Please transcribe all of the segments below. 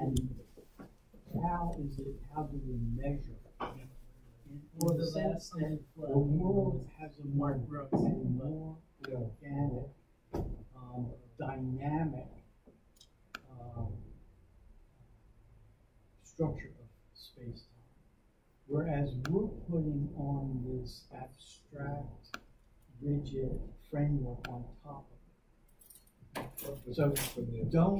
And how do we measure? In the sense that the world has a more growth and more organic, dynamic structure of space-time, whereas we're putting on this abstract, rigid framework on top of it. So don't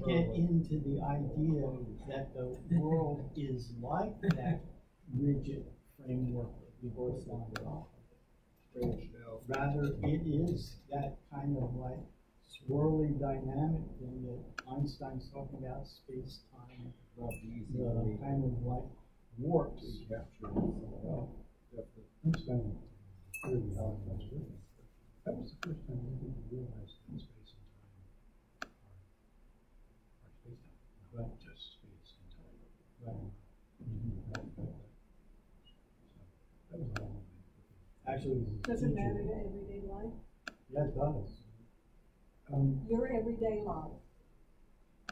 get into the idea that the world is like that rigid framework that we put on top of it. Rather, it is that kind of like swirly dynamic thing that Einstein's talking about, space-time, the kind of like warps. That was the first time we realized that space and time are space-time, not just space and time. Right. That was all. Actually, does it matter to everyday life? Yeah, it does. Your everyday life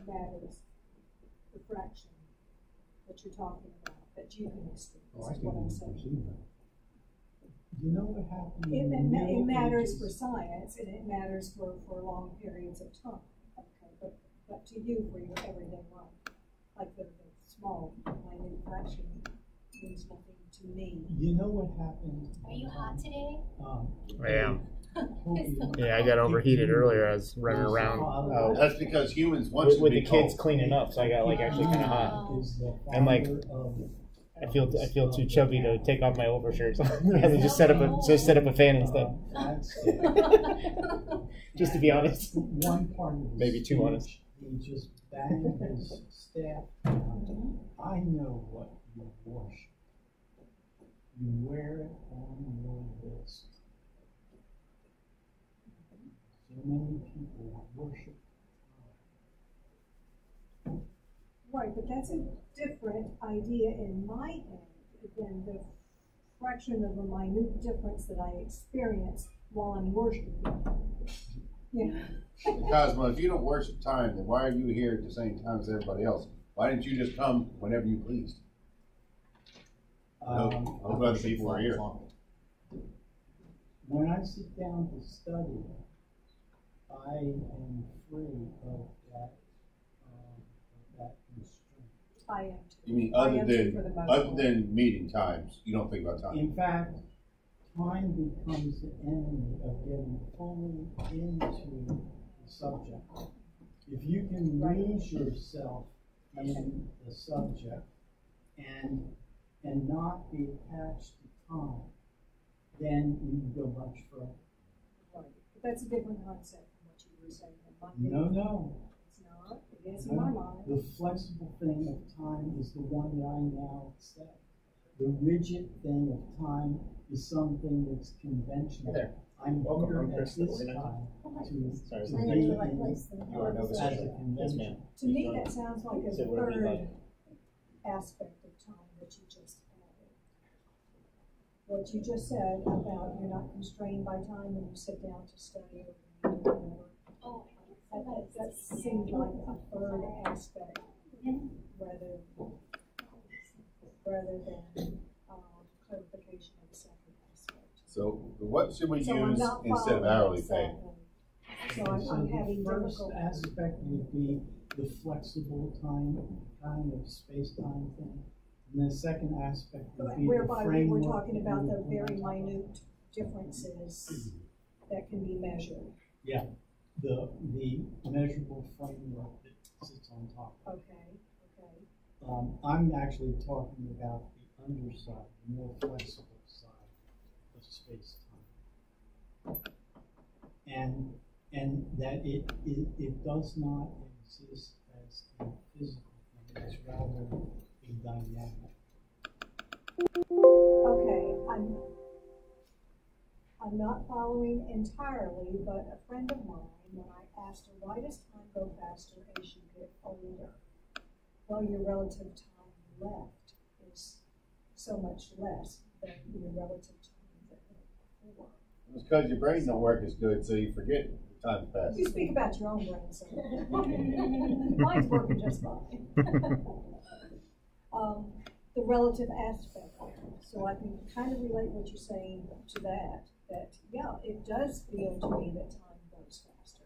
matters. The fraction that you're talking about, that you can experience, is what I'm saying. You know what happened? It matters for science, and it matters for long periods of time. Okay, but to you, for your everyday life, like the small, minute fraction means nothing to me. You know what happened? Are you hot today? I am. Yeah, I got overheated earlier. I was running around. That's because humans want with the kids cleaning up, so I got like actually kind of hot. And like, I feel too chubby to take off my overshirt, so I had to just set up a fan instead. Just to be honest. One part of maybe too honest. He just banged his staff down. I know what you worship. You wear it on your wrist. So many people worship. Right, but that's a different idea in my head than the fraction of a minute difference that I experience while I'm worshiping. Yeah. Cosmo, if you don't worship time, then why are you here at the same time as everybody else? Why didn't you just come whenever you pleased? Other people are here. When I sit down to study, I am free of that constraint. I am too. You mean other than meeting times, you don't think about time? In fact, time becomes the enemy of getting fully into the subject. If you can lose yourself in the subject and not be attached to time, then you can go much further. Right. But that's a different concept from what you were saying. No. It's not. It is in my mind. The flexible thing of time is the one that I now accept. The rigid thing of time is something that's conventional. Hey there. I'm here at this time to be in Nova.Social. Yes, ma'am. To me, that sounds like a third aspect of time that you just added. What you just said about you're not constrained by time when you sit down to study or whatever. Oh, that seems like a third aspect rather than clarification of the second aspect. So what should we use instead of hourly pay? So I'm having the first difficulty. aspect would be the flexible time kind of space-time thing. And the second aspect would be whereby the we were framework. talking about the very minute differences that can be measured. Yeah, the measurable framework that sits on top. Okay. I'm actually talking about the underside, the more flexible side of space-time. And that it does not exist as a physical thing, it's rather a dynamic. Okay, I'm not following entirely, but a friend of mine, when I asked her, why does time go faster as you get older? Well, your relative time left is so much less than your relative time that went before. It's because your brain don't work as good, so you forget the Time's passing. You speak about your own brain, so mine's working just fine. The relative aspect, so I can kind of relate what you're saying to that yeah, it does feel to me that time goes faster.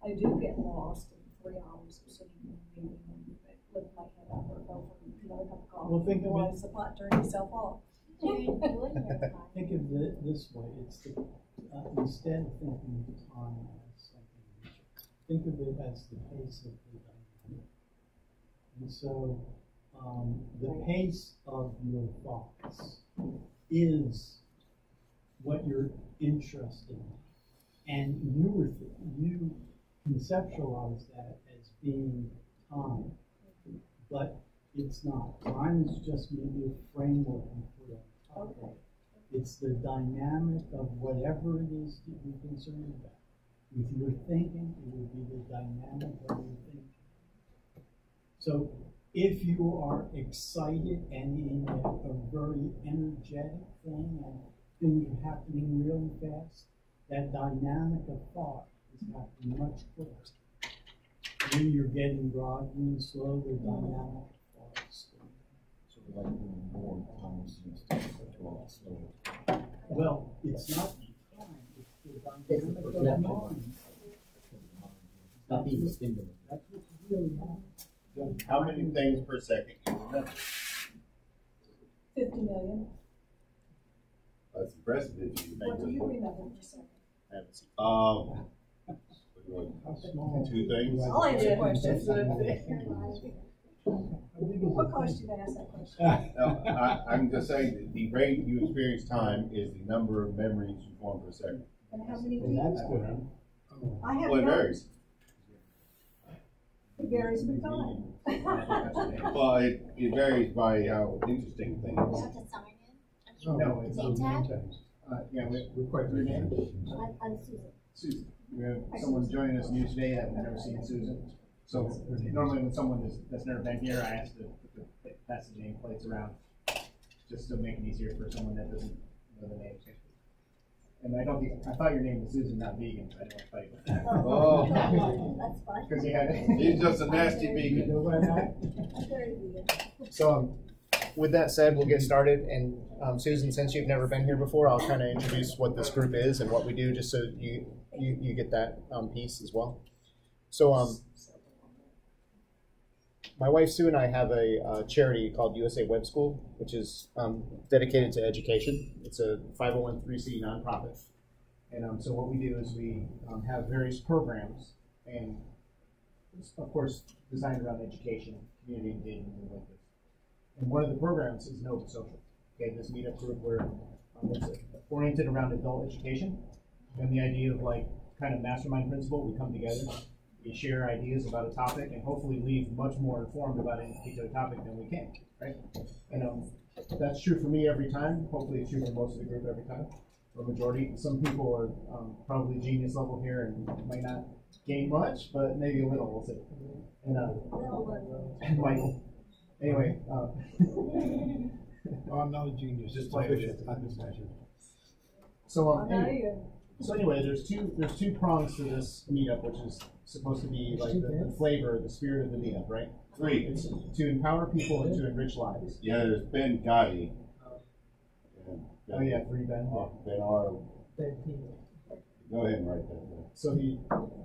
I do get lost in 3 hours of sitting in a meeting and lift my head up or go for another cup of coffee. Well, think of it. It's the pot turn yourself off. Think of it this way, it's the, instead of thinking of time as something rigid, think of it as the pace of the dynamic. And so, the pace of your thoughts is what you're interested in. And you conceptualize that as being time, but it's not. Time is just maybe a framework you put on top of it. It's the dynamic of whatever it is that you're concerned about. With your thinking, it would be the dynamic of your thinking. So if you are excited and in a very energetic thing and things are happening really fast, that dynamic of thought is happening much quicker. When you're getting groggy and slow, the dynamic of thought is slow. So like doing more times instead of 12 slower. Well, it's not time, it's the dynamic of mind. Not being stimulated. That's what's really happening. How many things per second you remember? 50 million. That's impressive if you What do you make remember per second? I haven't seen. How small? 2 things. I'll answer the question. What caused you to ask that question? No, I'm just saying that the rate you experience time is the number of memories you form per second. And how many do And you that's have? good. I have Well, it none. varies. It varies with time. Well, it varies by how interesting things. You have to sign in? No, it's Name tag? yeah, we're quite very I'm Susan. Susan. We have someone joining us new today that we've never seen Susan. So normally when someone that's never been here, I ask to pass the name plates around just to make it easier for someone that doesn't know the name. And I thought your name was Susan, not vegan, but I don't fight with that. Oh. That's fine. Because you had He's just a nasty vegan. I'm very vegan. So, with that said, we'll get started. And Susan, since you've never been here before, I'll kind of introduce what this group is and what we do, just so you get that piece as well. So, my wife Sue and I have a charity called USA Web School, which is dedicated to education. It's a 501(c) nonprofit. And so what we do is we have various programs, and of course designed around education, community engagement, things like this. And one of the programs is Nova.Social. Okay, this meetup group where it's oriented around adult education, and the idea of like kind of mastermind principle. We come together. We share ideas about a topic and hopefully leave much more informed about any particular topic than we can, right? And that's true for me every time. Hopefully it's true for most of the group every time, or majority. Some people are probably genius level here and might not gain much, but maybe a little, we'll see. And Michael. Anyway. I'm not a genius, just play with it. I've been measured. So anyway, there's two prongs to this meetup, which is supposed to be like the flavor, the spirit of the meetup, right? 3. It's to empower people and to enrich lives. Yeah, there's Ben Gotti. Oh yeah, 3 Ben. Ben R. Go ahead and write that down. So the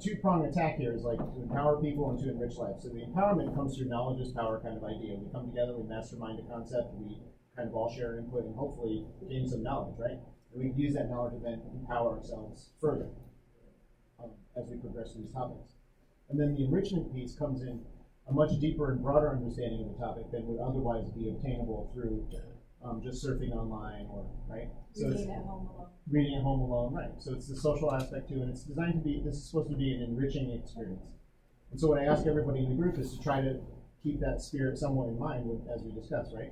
two-prong attack here is like to empower people and to enrich lives. So the empowerment comes through knowledge is power kind of idea. We come together, we mastermind a concept, we kind of all share input and hopefully gain some knowledge, right? And we can use that knowledge to then empower ourselves further as we progress through these topics. And then the enrichment piece comes in a much deeper and broader understanding of the topic than would otherwise be obtainable through just surfing online or, right? So Reading at home alone. Reading at home alone, right. So it's the social aspect too, and it's designed to be, this is supposed to be an enriching experience. And so what I ask everybody in the group is to try to keep that spirit somewhat in mind as we discuss, right?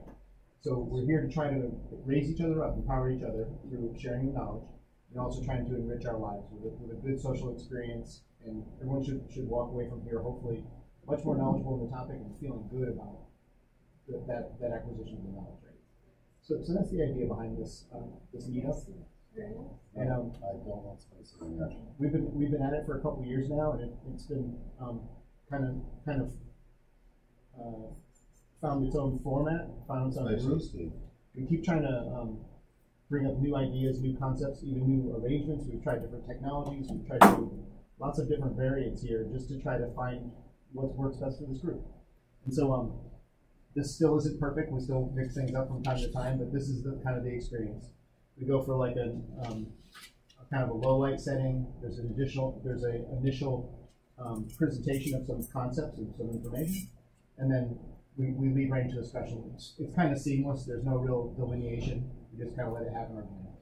So we're here to try to raise each other up, empower each other through sharing knowledge, and also trying to enrich our lives with a good social experience. And everyone should walk away from here hopefully much more knowledgeable in the topic and feeling good about that acquisition of the knowledge, right? So that's the idea behind this this meetup. And I don't want space in that. we've been at it for a couple of years now, and it's been kind of found its own format, found its own group. We keep trying to bring up new ideas, new concepts, even new arrangements. We've tried different technologies. We've tried to do lots of different variants here just to try to find what works best for this group. And so this still isn't perfect. We still mix things up from time to time, but this is the kind of the experience. We go for like a kind of a low light setting. There's an initial presentation of some concepts and some information, and then we lead right into a discussion. It's kind of seamless. There's no real delineation. We just kind of let it happen organically.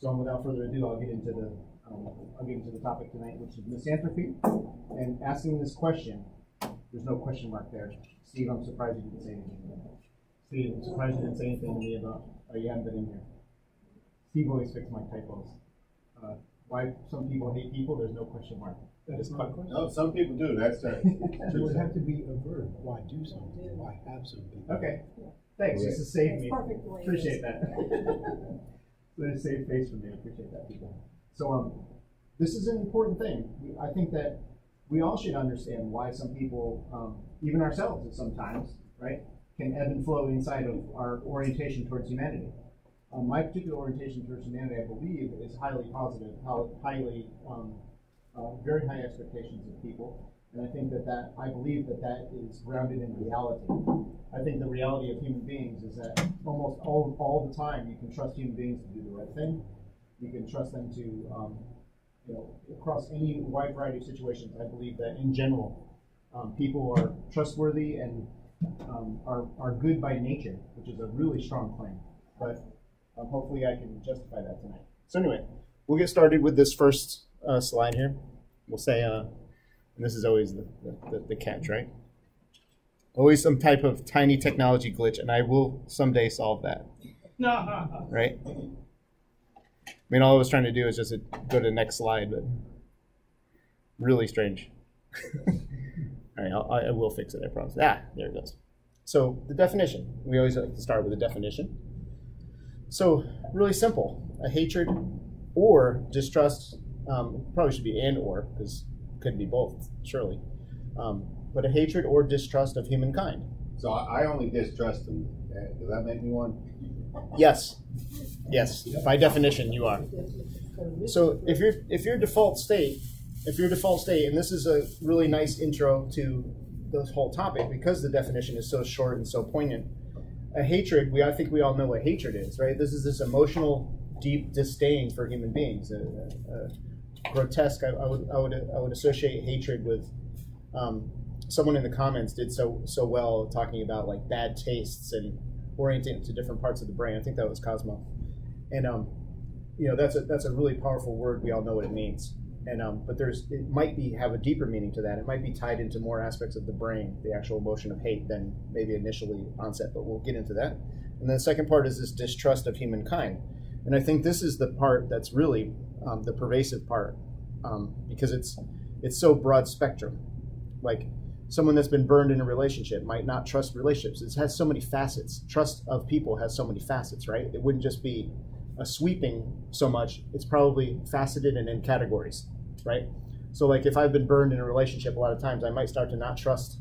So without further ado, I'll get into the topic tonight, which is misanthropy. And asking this question, there's no question mark there. Steve, I'm surprised you didn't say anything. Steve, I'm surprised you didn't say anything to me about, you haven't been in here. Steve always fixes my typos. Why some people hate people, there's no question mark. That is not a question. No, some people do. That's It would have to be a verb. Why do something? Why have something? Okay. Thanks. This has saved me. Perfect way. Appreciate that. They save face for me. I appreciate that, people. So this is an important thing. I think that we all should understand why some people, even ourselves at sometimes, right, can ebb and flow inside of our orientation towards humanity. My particular orientation towards humanity, I believe, is highly positive, highly, very high expectations of people. And I think that I believe that is grounded in reality. I think the reality of human beings is that almost all the time you can trust human beings to do the right thing. You can trust them to, across any wide variety of situations. I believe that in general, people are trustworthy and are good by nature, which is a really strong claim. But hopefully I can justify that tonight. So anyway, we'll get started with this first slide here. We'll say, and this is always the catch, right? Always some type of tiny technology glitch, and I will someday solve that. Right? I mean, all I was trying to do is just go to the next slide, but really strange. All right, I will fix it, I promise. There it goes. So the definition. We always like to start with a definition. So really simple. A hatred or distrust, probably should be and or, because it could be both, surely. But a hatred or distrust of humankind. So I only distrust them. Does that make me one? Yes. Yes. By definition, you are. So if your default state, and this is a really nice intro to this whole topic because the definition is so short and so poignant. A hatred, I think we all know what hatred is, right? This is this emotional, deep disdain for human beings. Grotesque. I would associate hatred with. Someone in the comments did so well talking about like bad tastes and orienting it to different parts of the brain. I think that was Cosmo, and that's a really powerful word. We all know what it means, and but it might have a deeper meaning to that. It might be tied into more aspects of the brain, the actual emotion of hate, than maybe initially onset. But we'll get into that. And then the second part is this distrust of humankind, and I think this is the part that's really the pervasive part because it's so broad spectrum, like. Someone that's been burned in a relationship might not trust relationships. It has so many facets. Trust of people has so many facets, right? It wouldn't just be a sweeping so much. It's probably faceted and in categories, right? So like if I've been burned in a relationship a lot of times, I might start to not trust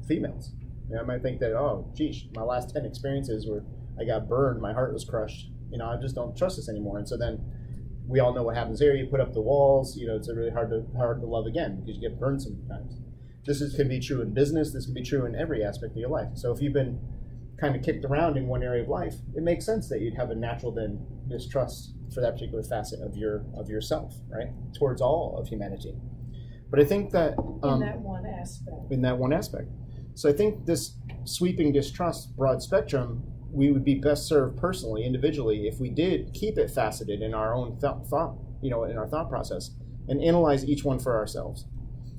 females. I might think that, oh, geez, my last 10 experiences where I got burned, my heart was crushed. I just don't trust this anymore. And so then we all know what happens there. You put up the walls. It's really hard to love again because you get burned sometimes. This can be true in business. This can be true in every aspect of your life. So if you've been kind of kicked around in one area of life, it makes sense that you'd have a natural then mistrust for that particular facet of yourself, right, towards all of humanity. But I think that in that one aspect. In that one aspect. So I think this sweeping distrust, broad spectrum, we would be best served personally, individually, if we did keep it faceted in our own thought, in our thought process, and analyze each one for ourselves,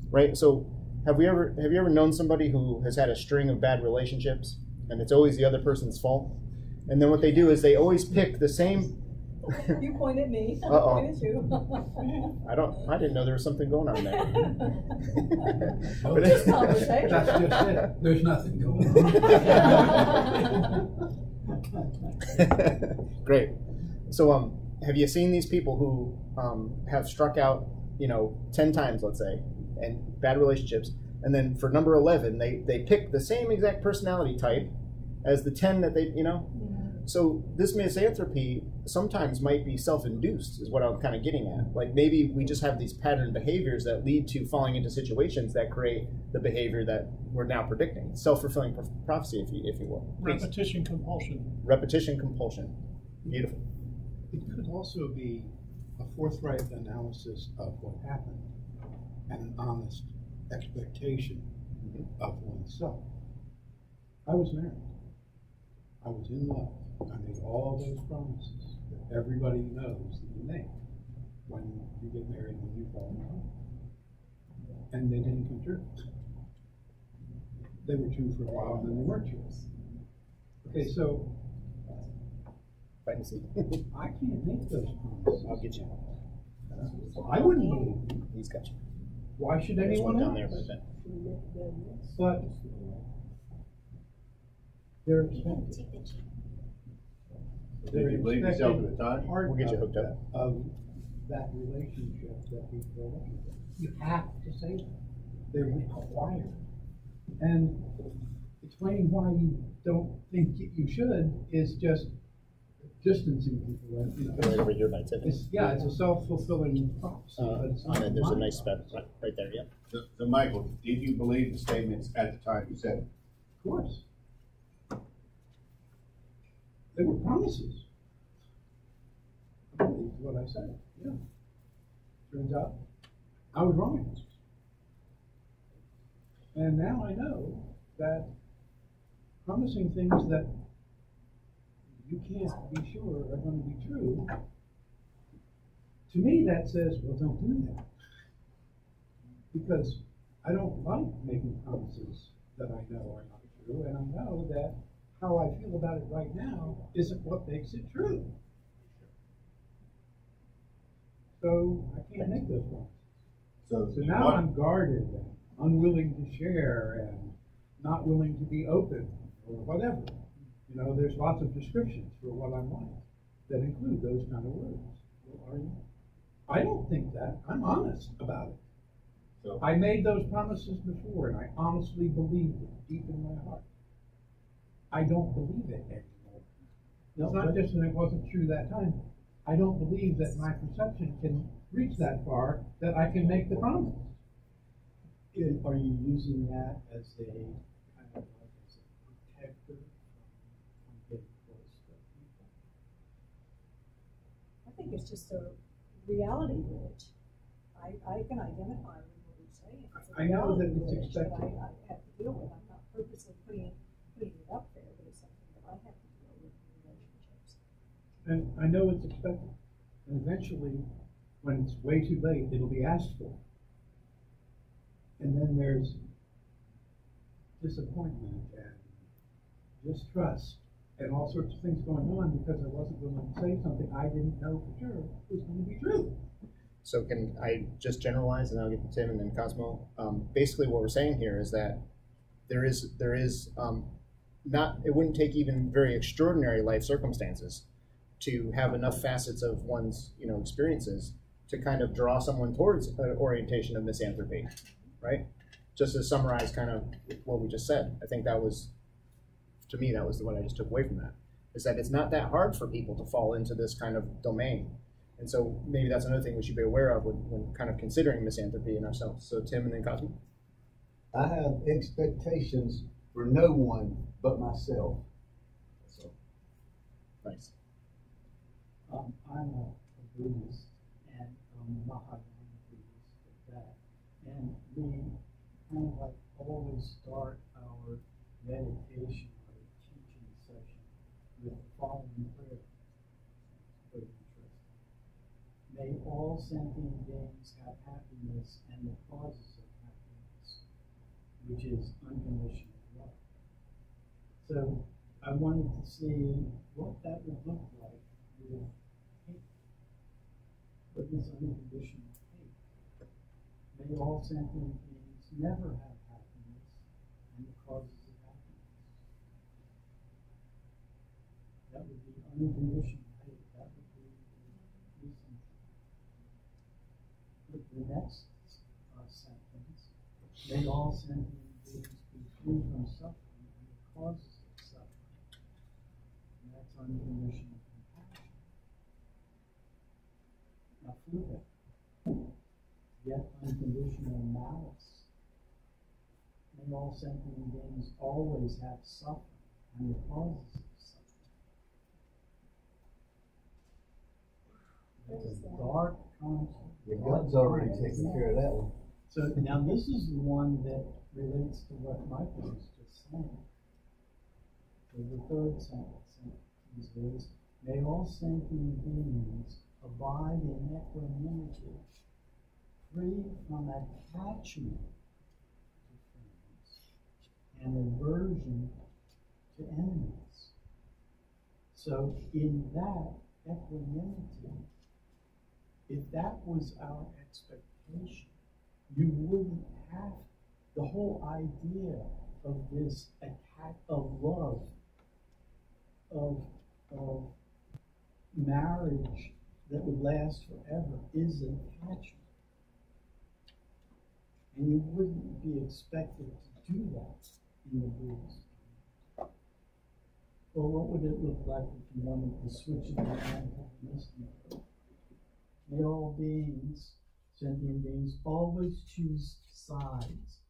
right? So. Have you ever known somebody who has had a string of bad relationships and it's always the other person's fault? And then what they do is they always pick the same. You point at me. Uh-oh. I point at you. I didn't know there was something going on there. But Just conversation. That's just it. There's nothing going on. Great. So have you seen these people who have struck out, 10 times, let's say, and bad relationships, and then for number 11, they pick the same exact personality type as the 10 that they. So this misanthropy sometimes might be self-induced, is what I'm kind of getting at. Like maybe we just have these pattern behaviors that lead to falling into situations that create the behavior that we're now predicting. Self-fulfilling prophecy, if you will. Repetition compulsion. Repetition compulsion. Beautiful. It could also be a forthright analysis of what happened and an honest expectation of oneself. I was married. I was in love. I made all those promises that everybody knows that you make when you get married, when you fall in love. And they didn't come true. They were true for a while, and then they weren't true. Okay, so I can't make those promises. I'll get you. I wouldn't believe them. He's got you. Why should There's anyone one down else? there, But they're expected. Take the cheap. Did you believe yourself at the time? We'll get you hooked up. Of that relationship that people are looking for. You have to say that. They're required. And explaining why you don't think you should is just distancing people. Right over here by Tiffany. It's a self-fulfilling prophecy. But it's not There's a mine. nice spot right there, yep. So Michael, did you believe the statements at the time you said it? Of course. They were promises. I believed what I said. Yeah. Turns out I was wrong. And now I know that promising things that you can't be sure are going to be true, to me that says, well, don't do that. Because I don't like making promises that I know are not true, and I know that how I feel about it right now isn't what makes it true. So I can't make those promises. So now I'm guarded and unwilling to share and not willing to be open or whatever. There's lots of descriptions for what I'm like that include those kind of words. Well, are you? I don't think that. I'm honest about it. So I made those promises before, and I honestly believed it deep in my heart. I don't believe it anymore. It's not just that it wasn't true that time. I don't believe that my perception can reach that far that I can make the promise. Are you using that as a kind of like as a protector from getting close to people? I think it's just a reality bridge. I can identify with what you're saying. It's a I know that reality it's bridge that expected. I have to deal with. I'm not purposely putting it up there, but it's something that I have to deal with in relationships. And I know it's expected. And eventually, when it's way too late, it'll be asked for. And then there's disappointment and distrust and all sorts of things going on because I wasn't willing to say something I didn't know for sure was going to be true. So can I just generalize, and I'll get to Tim and then Cosmo. Basically, what we're saying here is that there is not. It wouldn't take even very extraordinary life circumstances to have enough facets of one's experiences to kind of draw someone towards an orientation of misanthropy, right? Just to summarize kind of what we just said. I think that was, to me, that was what I just took away from that. Is that it's not that hard for people to fall into this kind of domain. And so maybe that's another thing we should be aware of when kind of considering misanthropy in ourselves. So Tim and then Cosmo. I have expectations for no one but myself. So. Nice. I'm a Buddhist, and Mahayana Buddhist at that. And we kind of like always start our meditation or teaching session with the following prayer. Very interesting. May all sentient beings have happiness and the causes of happiness, which is unconditional love. So I wanted to see what that would look like with hate. What is unconditional hate? May all sentient beings never have happiness and the causes of happiness. That would be unconditional hate. That would be the next sentence, may all sentient beings be free from suffering and the causes of suffering. And that's unconditional compassion. Now flip it. Yet unconditional malice. May all sentient beings always have suffering and the causes of suffering. That's a dark concept. God's already taken care of that one. So now this is the one that relates to what Michael was just saying. So the third sentence is, may all sentient beings abide in equanimity, free from attachment to friends and aversion to enemies. So in that equanimity, if that was our expectation, you wouldn't have the whole idea of this attack of love, of marriage that would last forever is attachment. And you wouldn't be expected to do that in the Buddhist. Well, what would it look like if you wanted to switch it to antagonistic? May all beings, sentient beings, always choose sides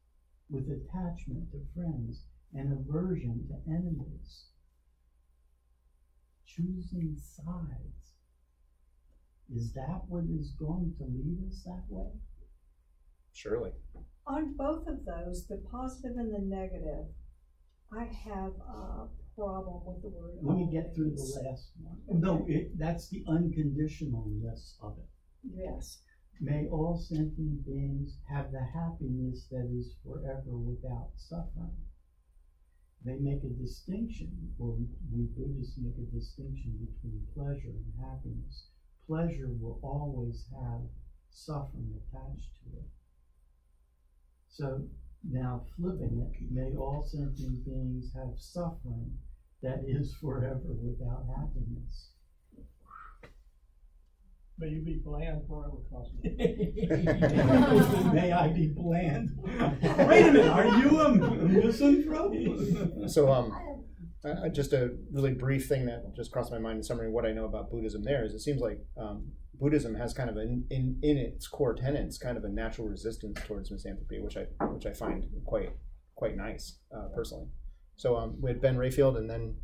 with attachment to friends and aversion to enemies. Choosing sides. Is that what is going to lead us that way? Surely. On both of those, the positive and the negative, I have a problem with the word. Let me get through the last one. No, that's the unconditionalness of it. Yes. May all sentient beings have the happiness that is forever without suffering. They make a distinction, or we Buddhists make a distinction between pleasure and happiness. Pleasure will always have suffering attached to it. So now flipping it, may all sentient beings have suffering that is forever without happiness. May you be bland forever, Cosmo. May I be bland. Wait a minute, are you a misanthrope? So, just a really brief thing that just crossed my mind in summary of what I know about Buddhism there is it seems like Buddhism has kind of in its core tenets kind of a natural resistance towards misanthropy, which I find quite nice personally. So we had Ben Rayfield and then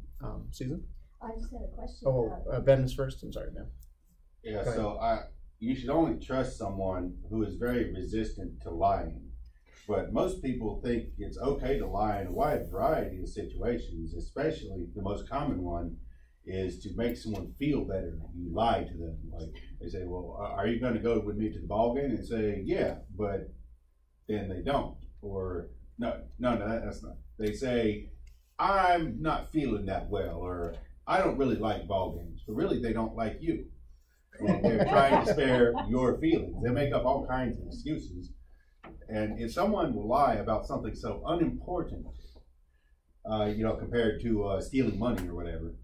Susan. I just had a question. Oh, Ben's first. I'm sorry, Ben. Yeah, so you should only trust someone who is very resistant to lying. But most people think it's okay to lie in a wide variety of situations, especially the most common one is to make someone feel better. You lie to them. Like they say, well, are you going to go with me to the ball game? And say, yeah, but then they don't. Or no, that's not. They say, I'm not feeling that well, or I don't really like ball games. But really, they don't like you. And they're trying to spare your feelings. They make up all kinds of excuses. And if someone will lie about something so unimportant, compared to stealing money or whatever,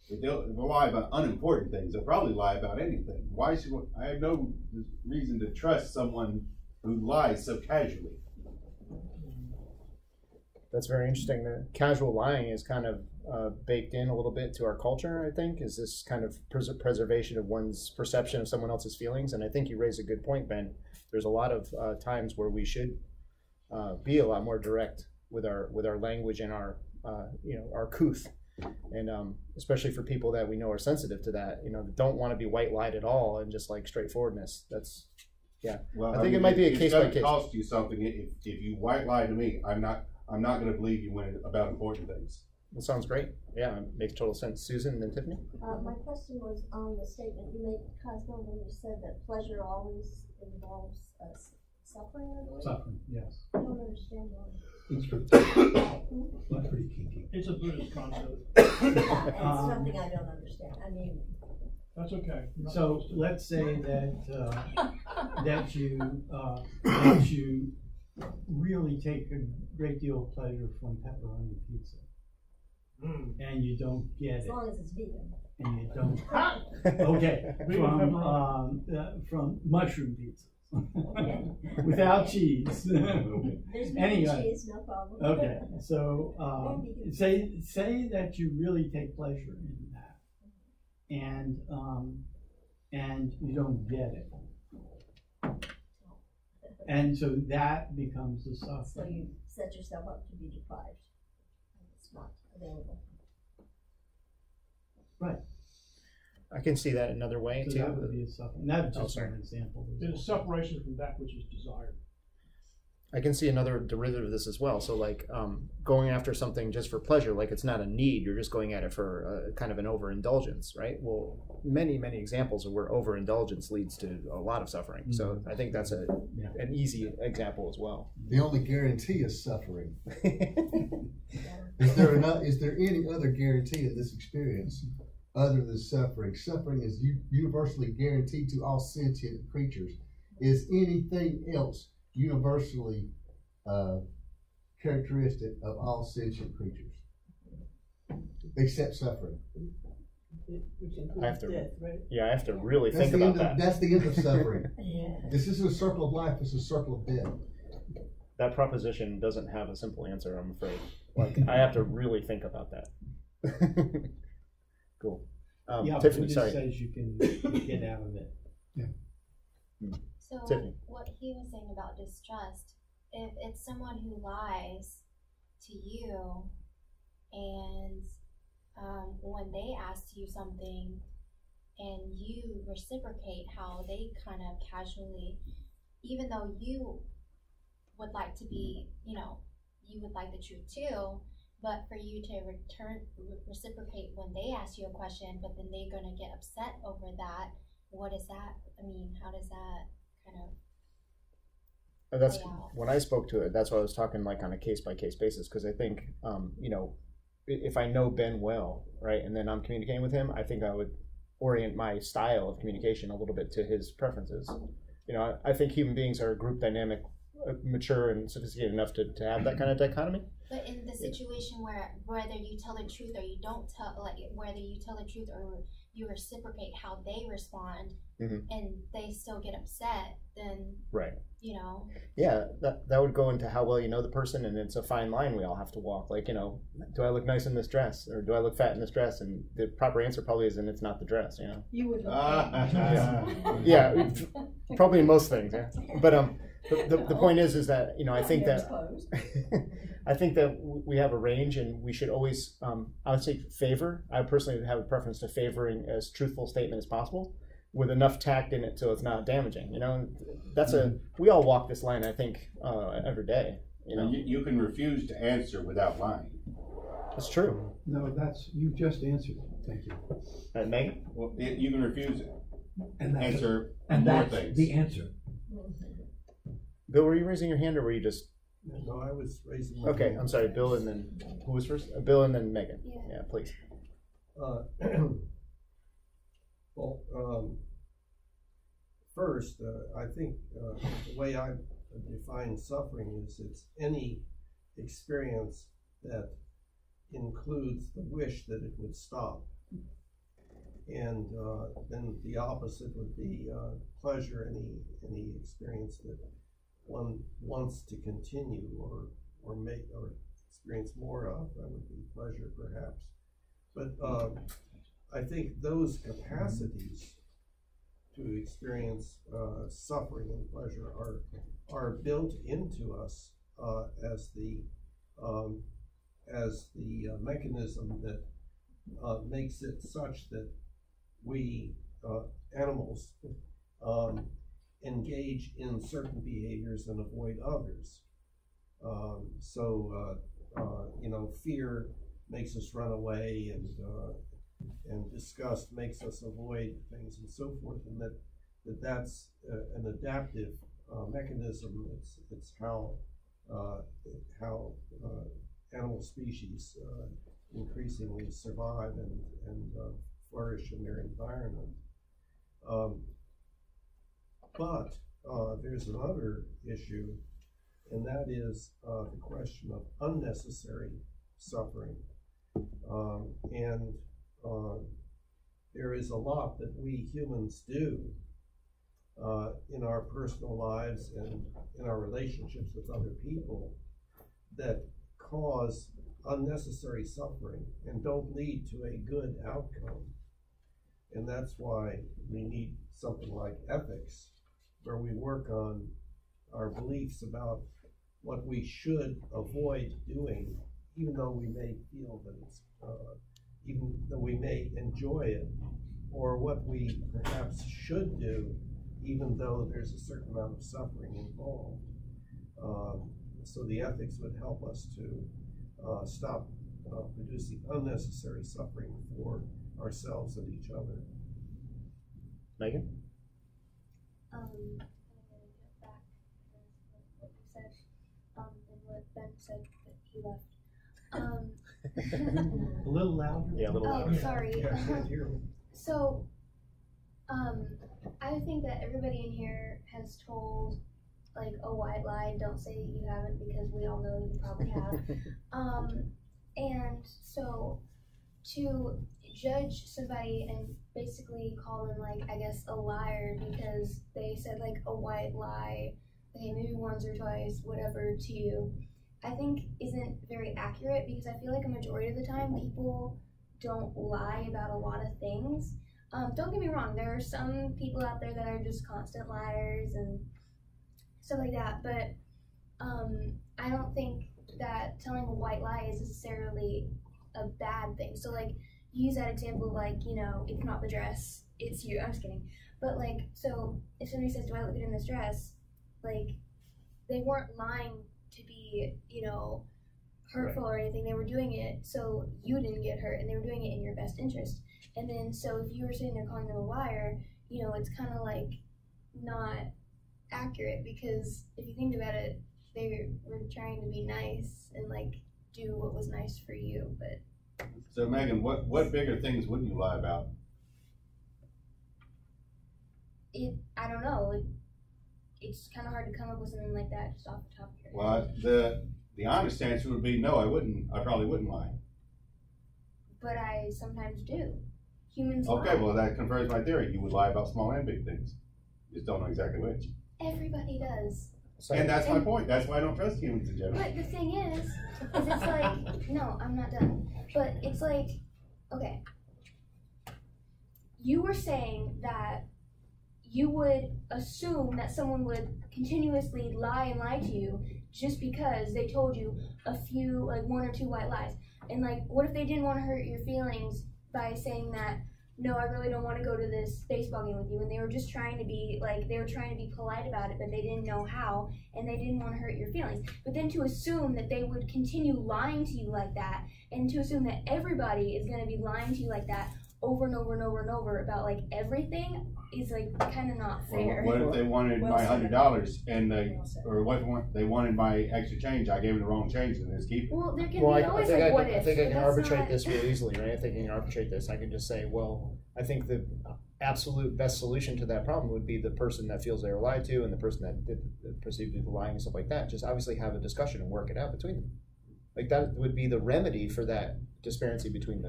if they'll lie about unimportant things, they'll probably lie about anything. Why should I have no reason to trust someone who lies so casually? That's very interesting. The casual lying is kind of baked in a little bit to our culture, I think, is this kind of preservation of one's perception of someone else's feelings. And I think you raise a good point, Ben. There's a lot of times where we should be a lot more direct with our language and our couth, and especially for people that we know are sensitive to that, that don't want to be white lied at all and just like straightforwardness. That's Well, I think it might be a case by case. It's going to cost you something if you white lie to me. I'm not going to believe you about important things. That sounds great. Yeah, it makes total sense. Susan and then Tiffany? My question was on the statement you made, Cosmo, when you said that pleasure always involves suffering, I believe? Suffering, yes. I don't understand why. It's pretty kinky. It's a Buddhist concept. It's something I don't understand. I mean, that's okay. So let's say that you really take a great deal of pleasure from pepperoni pizza. And you don't get as long as it's vegan. And you don't. Okay, from mushroom pizza. without cheese. There's no Anyway. cheese, no problem. Okay, so say that you really take pleasure in that, and you don't get it, and so that becomes the So suffering. you set yourself up to be deprived. It's not available. Right. I can see that another way So too. that would be a suffering. That's just sorry. an example. It's separation from that which is desired. I can see another derivative of this as well. So like going after something just for pleasure, like it's not a need, you're just going at it for kind of an overindulgence, right? Well, many examples of where overindulgence leads to a lot of suffering. Mm-hmm. So I think that's an easy example as well. The only guarantee is suffering. Is there any other guarantee in this experience other than suffering? Suffering is universally guaranteed to all sentient creatures. Is anything else universally characteristic of all sentient creatures except suffering? I have to, death, right? yeah, I have to really think about that. That's the end of suffering. Yeah. This isn't a circle of life, it's a circle of death. That proposition doesn't have a simple answer, I'm afraid. Like, I have to really think about that. Cool. Yeah, Tiffany, it just sorry. says you can get out of it. So Tiffany. what he was saying about distrust, if it's someone who lies to you and when they ask you something and you reciprocate how they kind of casually, even though you would like to be, you would like the truth too, but for you to reciprocate when they ask you a question, but then they're going to get upset over that, what is that? I mean, how does that kind of That's play out? when I spoke to it. That's why I was talking like on a case by case basis, because I think if I know Ben well, right, and then I'm communicating with him, I think I would orient my style of communication a little bit to his preferences. I think human beings are a group dynamic, mature and sophisticated enough to have that kind of dichotomy. But in the situation where whether you tell the truth or you don't tell, like whether you tell the truth or you reciprocate how they respond, and they still get upset, then right. Yeah, that would go into how well you know the person, and it's a fine line we all have to walk. Like, do I look nice in this dress, or do I look fat in this dress? And the proper answer probably is, it's not the dress. You would look yeah, probably in most things. Yeah, but the point is that I think that I think that we have a range, and we should always I would say favor. I personally have a preference to favoring as truthful statement as possible, with enough tact in it so it's not damaging. That's we all walk this line, I think, every day. You can refuse to answer without lying. That's true. No, you just answered it. Thank you. Megan? Well, you can refuse it. And Answer and more that's things. the answer. Bill, were you raising your hand, or were you just? No, I was raising my Okay, hand. I'm sorry, Bill, and then who was first? Bill, and then Megan. Yeah, please. First, I think the way I define suffering is it's any experience that includes the wish that it would stop. And then the opposite would be pleasure, any experience that one wants to continue or make or experience more of. That would be pleasure, perhaps. But I think those capacities to experience suffering and pleasure are built into us as the mechanism that makes it such that we animals engage in certain behaviors and avoid others. Fear makes us run away, and disgust makes us avoid things and so forth, and that's an adaptive mechanism. It's how animal species increasingly survive and flourish in their environment. But there's another issue, and that is the question of unnecessary suffering. There is a lot that we humans do in our personal lives and in our relationships with other people that cause unnecessary suffering and don't lead to a good outcome. And that's why we need something like ethics, where we work on our beliefs about what we should avoid doing, even though we may feel that it's, even though we may enjoy it, or what we perhaps should do, even though there's a certain amount of suffering involved. So the ethics would help us to stop producing unnecessary suffering for ourselves and each other. Megan? I'm going to get back to what you said, and what Ben said that he left. A little louder. Yeah, a little louder. Oh, sorry. Yeah, I can't hear him. So, I think that everybody in here has told like a white lie. Don't say you haven't, because we all know you probably have. And so to judge somebody and basically call them like, I guess, a liar because they said like a white lie, okay, maybe once or twice, whatever, to you, I think isn't very accurate, because I feel like a majority of the time people don't lie about a lot of things. Don't get me wrong, there are some people out there that are just constant liars and stuff like that, but I don't think that telling a white lie is necessarily a bad thing. So like, use that example of like, you know, it's not the dress, it's you. I'm just kidding. But like, so if somebody says, do I look good in this dress? Like, they weren't lying to be, you know, hurtful or anything. They were doing it so you didn't get hurt, and they were doing it in your best interest. And then, so if you were sitting there calling them a liar, you know, it's kind of like not accurate, because if you think about it, they were trying to be nice and like do what was nice for you. But so Megan, what bigger things would you lie about? I don't know. It's kind of hard to come up with something like that just off the top of your head. Well, the honest answer would be no, I wouldn't. I probably wouldn't lie. But I sometimes do. Humans Okay, lie. well that confirms my theory. You would lie about small and big things. You just don't know exactly which. Everybody does. And that's my point. That's why I don't trust humans in general. But the thing is it's like, no, I'm not done. But it's like, okay, you were saying that you would assume that someone would continuously lie and lie to you just because they told you a few, like one or two white lies. And like, what if they didn't want to hurt your feelings by saying that, no, I really don't want to go to this baseball game with you, and they were just trying to be like, they were trying to be polite about it, but they didn't know how, and they didn't want to hurt your feelings. But then to assume that they would continue lying to you like that, and to assume that everybody is going to be lying to you like that over and over and over and over about like everything is like kind of not fair. What if they wanted my $100 and or what if they wanted my extra change? I gave them the wrong change and they just keep it. Well, there can be always like what if. I think I can arbitrate this real easily, right? I think I can arbitrate this. I can just say, well, I think the absolute best solution to that problem would be the person that feels they were lied to and the person that did perceived to be lying and stuff like that. Just obviously have a discussion and work it out between them. Like that would be the remedy for that disparity between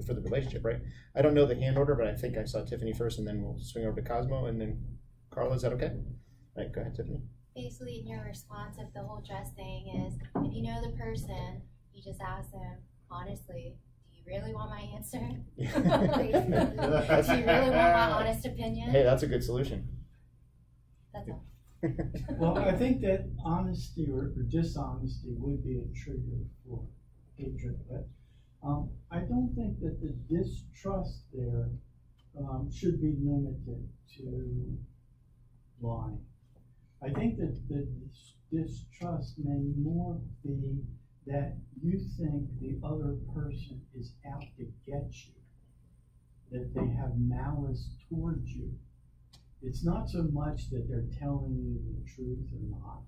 for the relationship, right? I don't know the hand order, but I think I saw Tiffany first, and then we'll swing over to Cosmo, and then Carla. Is that okay? All right, go ahead, Tiffany. Basically, in your response of the whole dress thing is, if you know the person, you just ask them, honestly, do you really want my answer? Do you really want my honest opinion? Hey, that's a good solution. That's all. Well, I think that honesty or dishonesty would be a trigger for hatred, but I don't think that the distrust there should be limited to lying. I think that the distrust may more be that you think the other person is out to get you, that they have malice towards you. It's not so much that they're telling you the truth or not.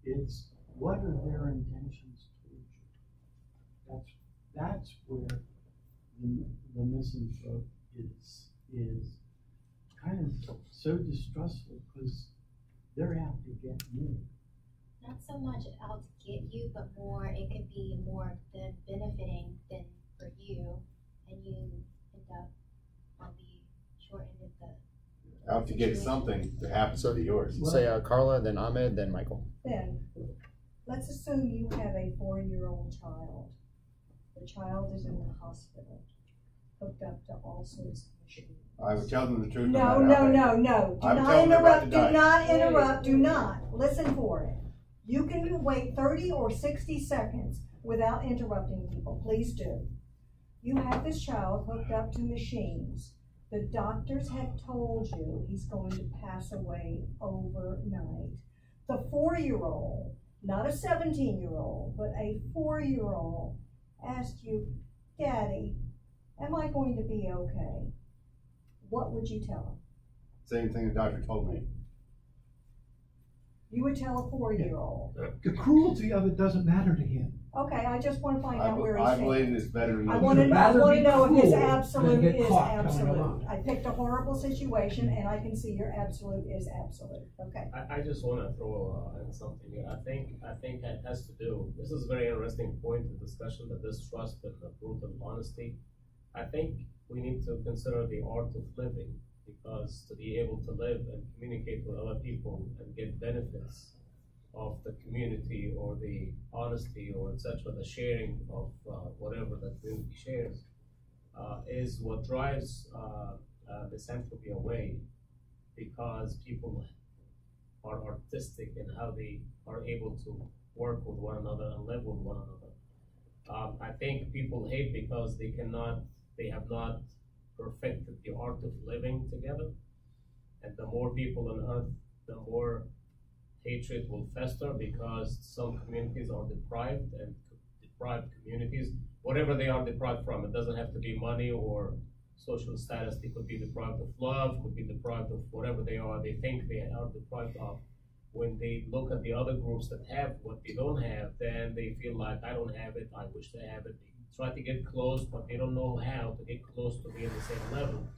It's what are their intentions towards you. That's where the misanthrope is kind of so distrustful, because they're out to get me. Not so much out to get you, but more, it could be more them benefiting than for you, and you end up on the short end of the want to get something to happen to yours. Say Carla, then Ahmed, then Michael. Ben, let's assume you have a 4-year-old child. The child is in the hospital, hooked up to all sorts of machines. I would tell them the truth. No. Do not interrupt. Do not interrupt. Do not. Listen for it. You can wait 30 or 60 seconds without interrupting people. Please do. You have this child hooked up to machines. The doctors have told you he's going to pass away overnight. The 4-year-old, not a 17-year-old, but a 4-year-old, asked you, Daddy, am I going to be okay? What would you tell him? Same thing the doctor told me. You would tell a 4-year-old. The cruelty of it doesn't matter to him. Okay, I just want to find out where he's I believe it's better. I want to know if his than absolute get is caught coming absolute. along. I picked a horrible situation, and I can see your absolute is absolute. Okay. I just want to throw in something here. I think it has to do. This is a very interesting point of discussion, the distrust and the brutal honesty. I think we need to consider the art of living, because to be able to live and communicate with other people and get benefits of the community or the honesty or etc., the sharing of whatever the community shares, is what drives misanthropy away, because people are artistic in how they are able to work with one another and live with one another. I think people hate because they have not perfected the art of living together, and the more people on earth, the more hatred will fester, because some communities are deprived, and deprived communities, whatever they are deprived from, it doesn't have to be money or social status. They could be deprived of love, could be deprived of whatever they think they are deprived of. When they look at the other groups that have what they don't have, then they feel like, I don't have it, I wish they have it. They try to get close, but they don't know how to get close to be on the same level.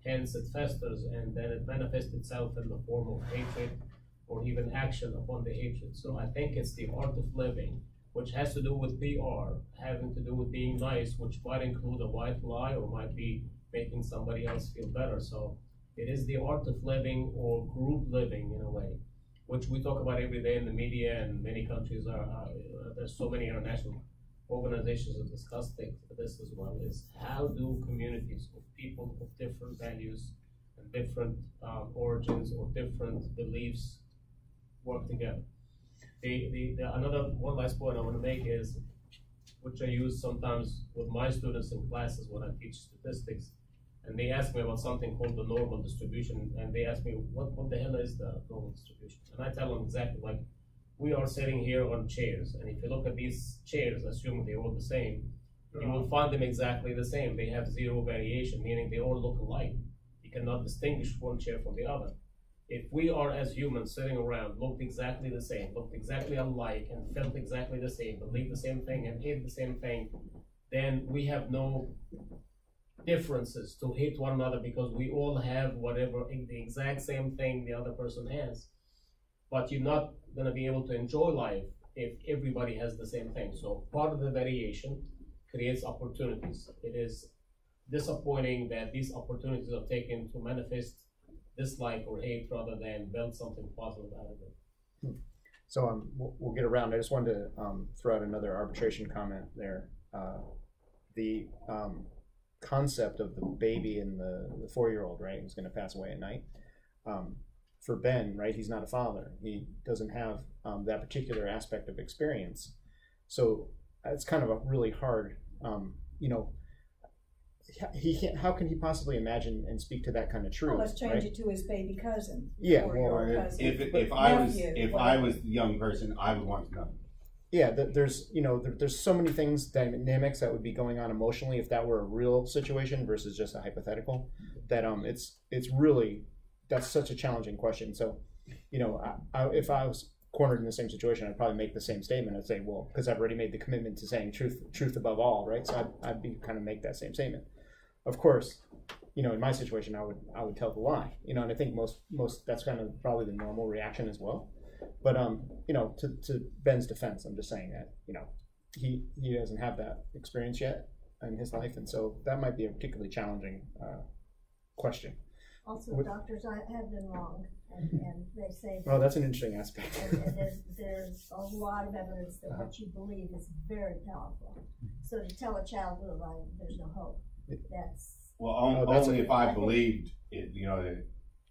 Hence it festers, and then it manifests itself in the form of hatred, or even action upon the hatred. So I think it's the art of living, which has to do with PR, having to do with being nice, which might include a white lie or might be making somebody else feel better. So it is the art of living, or group living in a way, which we talk about every day in the media, and many countries there's so many international organizations that discuss this as well, is how do communities of people of different values and different origins or different beliefs work together. Another one last point I want to make is, which I use sometimes with my students in classes when I teach statistics, and they ask me about something called the normal distribution, and they ask me, what the hell is the normal distribution? And I tell them exactly, like, we are sitting here on chairs, and if you look at these chairs, assuming they're all the same, you will find them exactly the same. They have zero variation, meaning they all look alike. You cannot distinguish one chair from the other. If we are, as humans, sitting around, looked exactly the same, looked exactly alike, and felt exactly the same, believed the same thing, and ate the same thing, then we have no differences to hate one another, because we all have whatever, the exact same thing the other person has. But you're not going to be able to enjoy life if everybody has the same thing. So part of the variation creates opportunities. It is disappointing that these opportunities are taken to manifest dislike or hate rather than build something positive out of it. So we'll get around. I just wanted to throw out another arbitration comment there. The concept of the baby and the 4-year-old, right, who's going to pass away at night. For Ben, right, he's not a father. He doesn't have that particular aspect of experience. So it's kind of a really hard, he can't, how can he possibly imagine and speak to that kind of truth? Well, let's change right? it to his baby cousin. Yeah, or cousin. If I was the young person, I would want to know. Yeah, there's there's so many things, dynamics that would be going on emotionally if that were a real situation versus just a hypothetical. That it's really, that's such a challenging question. So, if I was cornered in the same situation, I'd probably make the same statement. I'd say, well, because I've already made the commitment to saying truth above all, right? So I'd be kind of make that same statement. Of course, in my situation, I would tell the lie, and I think most that's kind of probably the normal reaction as well. But to Ben's defense, I'm just saying that he doesn't have that experience yet in his life, and so that might be a particularly challenging question. Also, What- doctors have been wrong, and they say that. Oh, that's an interesting aspect. And there's a lot of evidence that what you believe is very powerful. So to tell a child, well, there's no hope, that's. Well, only if I believed it, you know,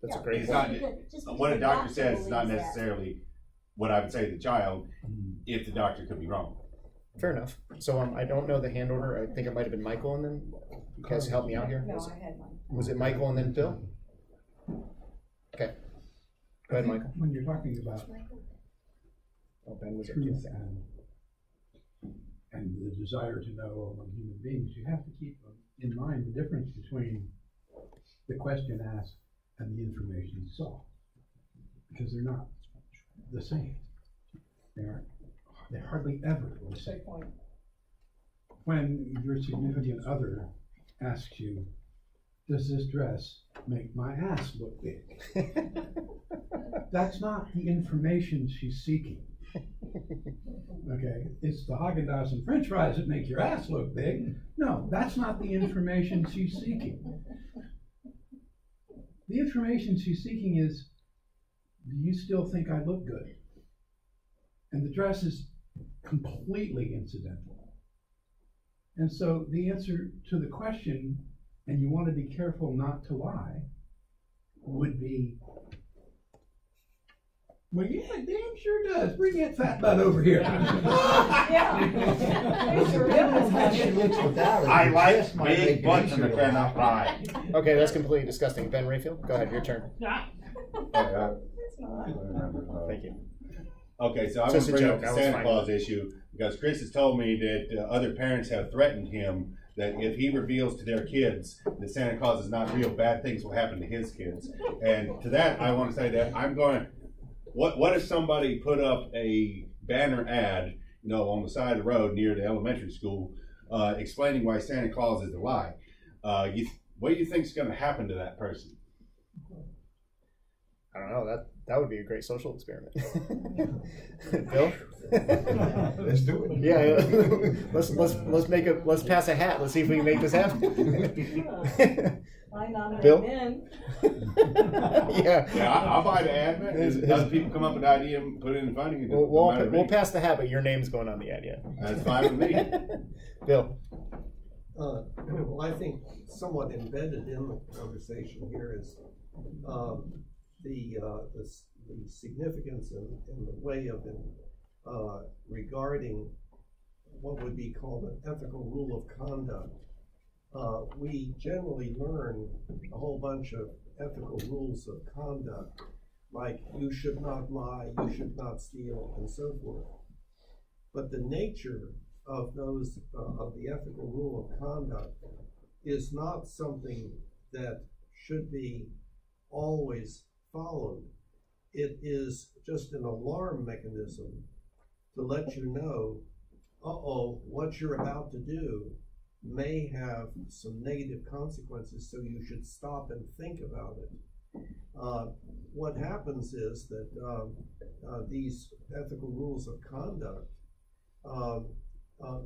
That's a great it's point. not, what a doctor says is not necessarily what I would say to the child if the doctor could be wrong. Fair enough. So I don't know the hand order. I think it might have been Michael, and then you guys help me out here. No, I had mine. Was it Michael and then Bill? Okay. Go ahead, Michael. When you're talking about Oh, Ben was truth and the desire to know among human beings, you have to keep in mind the difference between the question asked and the information sought, because they're not the same. They're hardly ever the same. When your significant other asks you, does this dress make my ass look big? That's not the information she's seeking. Okay, it's the Haagen-Dazs and French fries that make your ass look big. No, that's not the information she's seeking. The information she's seeking is, do you still think I look good? And the dress is completely incidental. And so the answer to the question, and you want to be careful not to lie, would be, well, yeah, it damn sure does. Bring that fat butt over here. I like big butts and I cannot lie. Okay, that's completely disgusting. Ben Rayfield, go ahead, your turn. Thank you. Okay, so I'm going to bring up the Santa Claus issue because Chris has told me that other parents have threatened him that if he reveals to their kids that Santa Claus is not real, bad things will happen to his kids. And to that, I want to say that I'm going, what if somebody put up a banner ad, you know, on the side of the road near the elementary school, explaining why Santa Claus is a lie? What do you think is going to happen to that person? I don't know. That would be a great social experiment. Bill? Let's do it. Yeah, let's pass a hat. Let's see if we can make this happen. I nominate Bill? Ben. Yeah, I'll buy the ad, man. If other people come up with an idea and put it in funding, we'll pass the hat, but your name's going on the ad, yeah. That's fine with me. Bill? Well, I think somewhat embedded in the conversation here is the significance and the way of regarding what would be called an ethical rule of conduct. We generally learn a whole bunch of ethical rules of conduct, like you should not lie, you should not steal, and so forth. But the nature of those of the ethical rule of conduct is not something that should be always followed. It is just an alarm mechanism to let you know, what you're about to do may have some negative consequences, so you should stop and think about it. What happens is that these ethical rules of conduct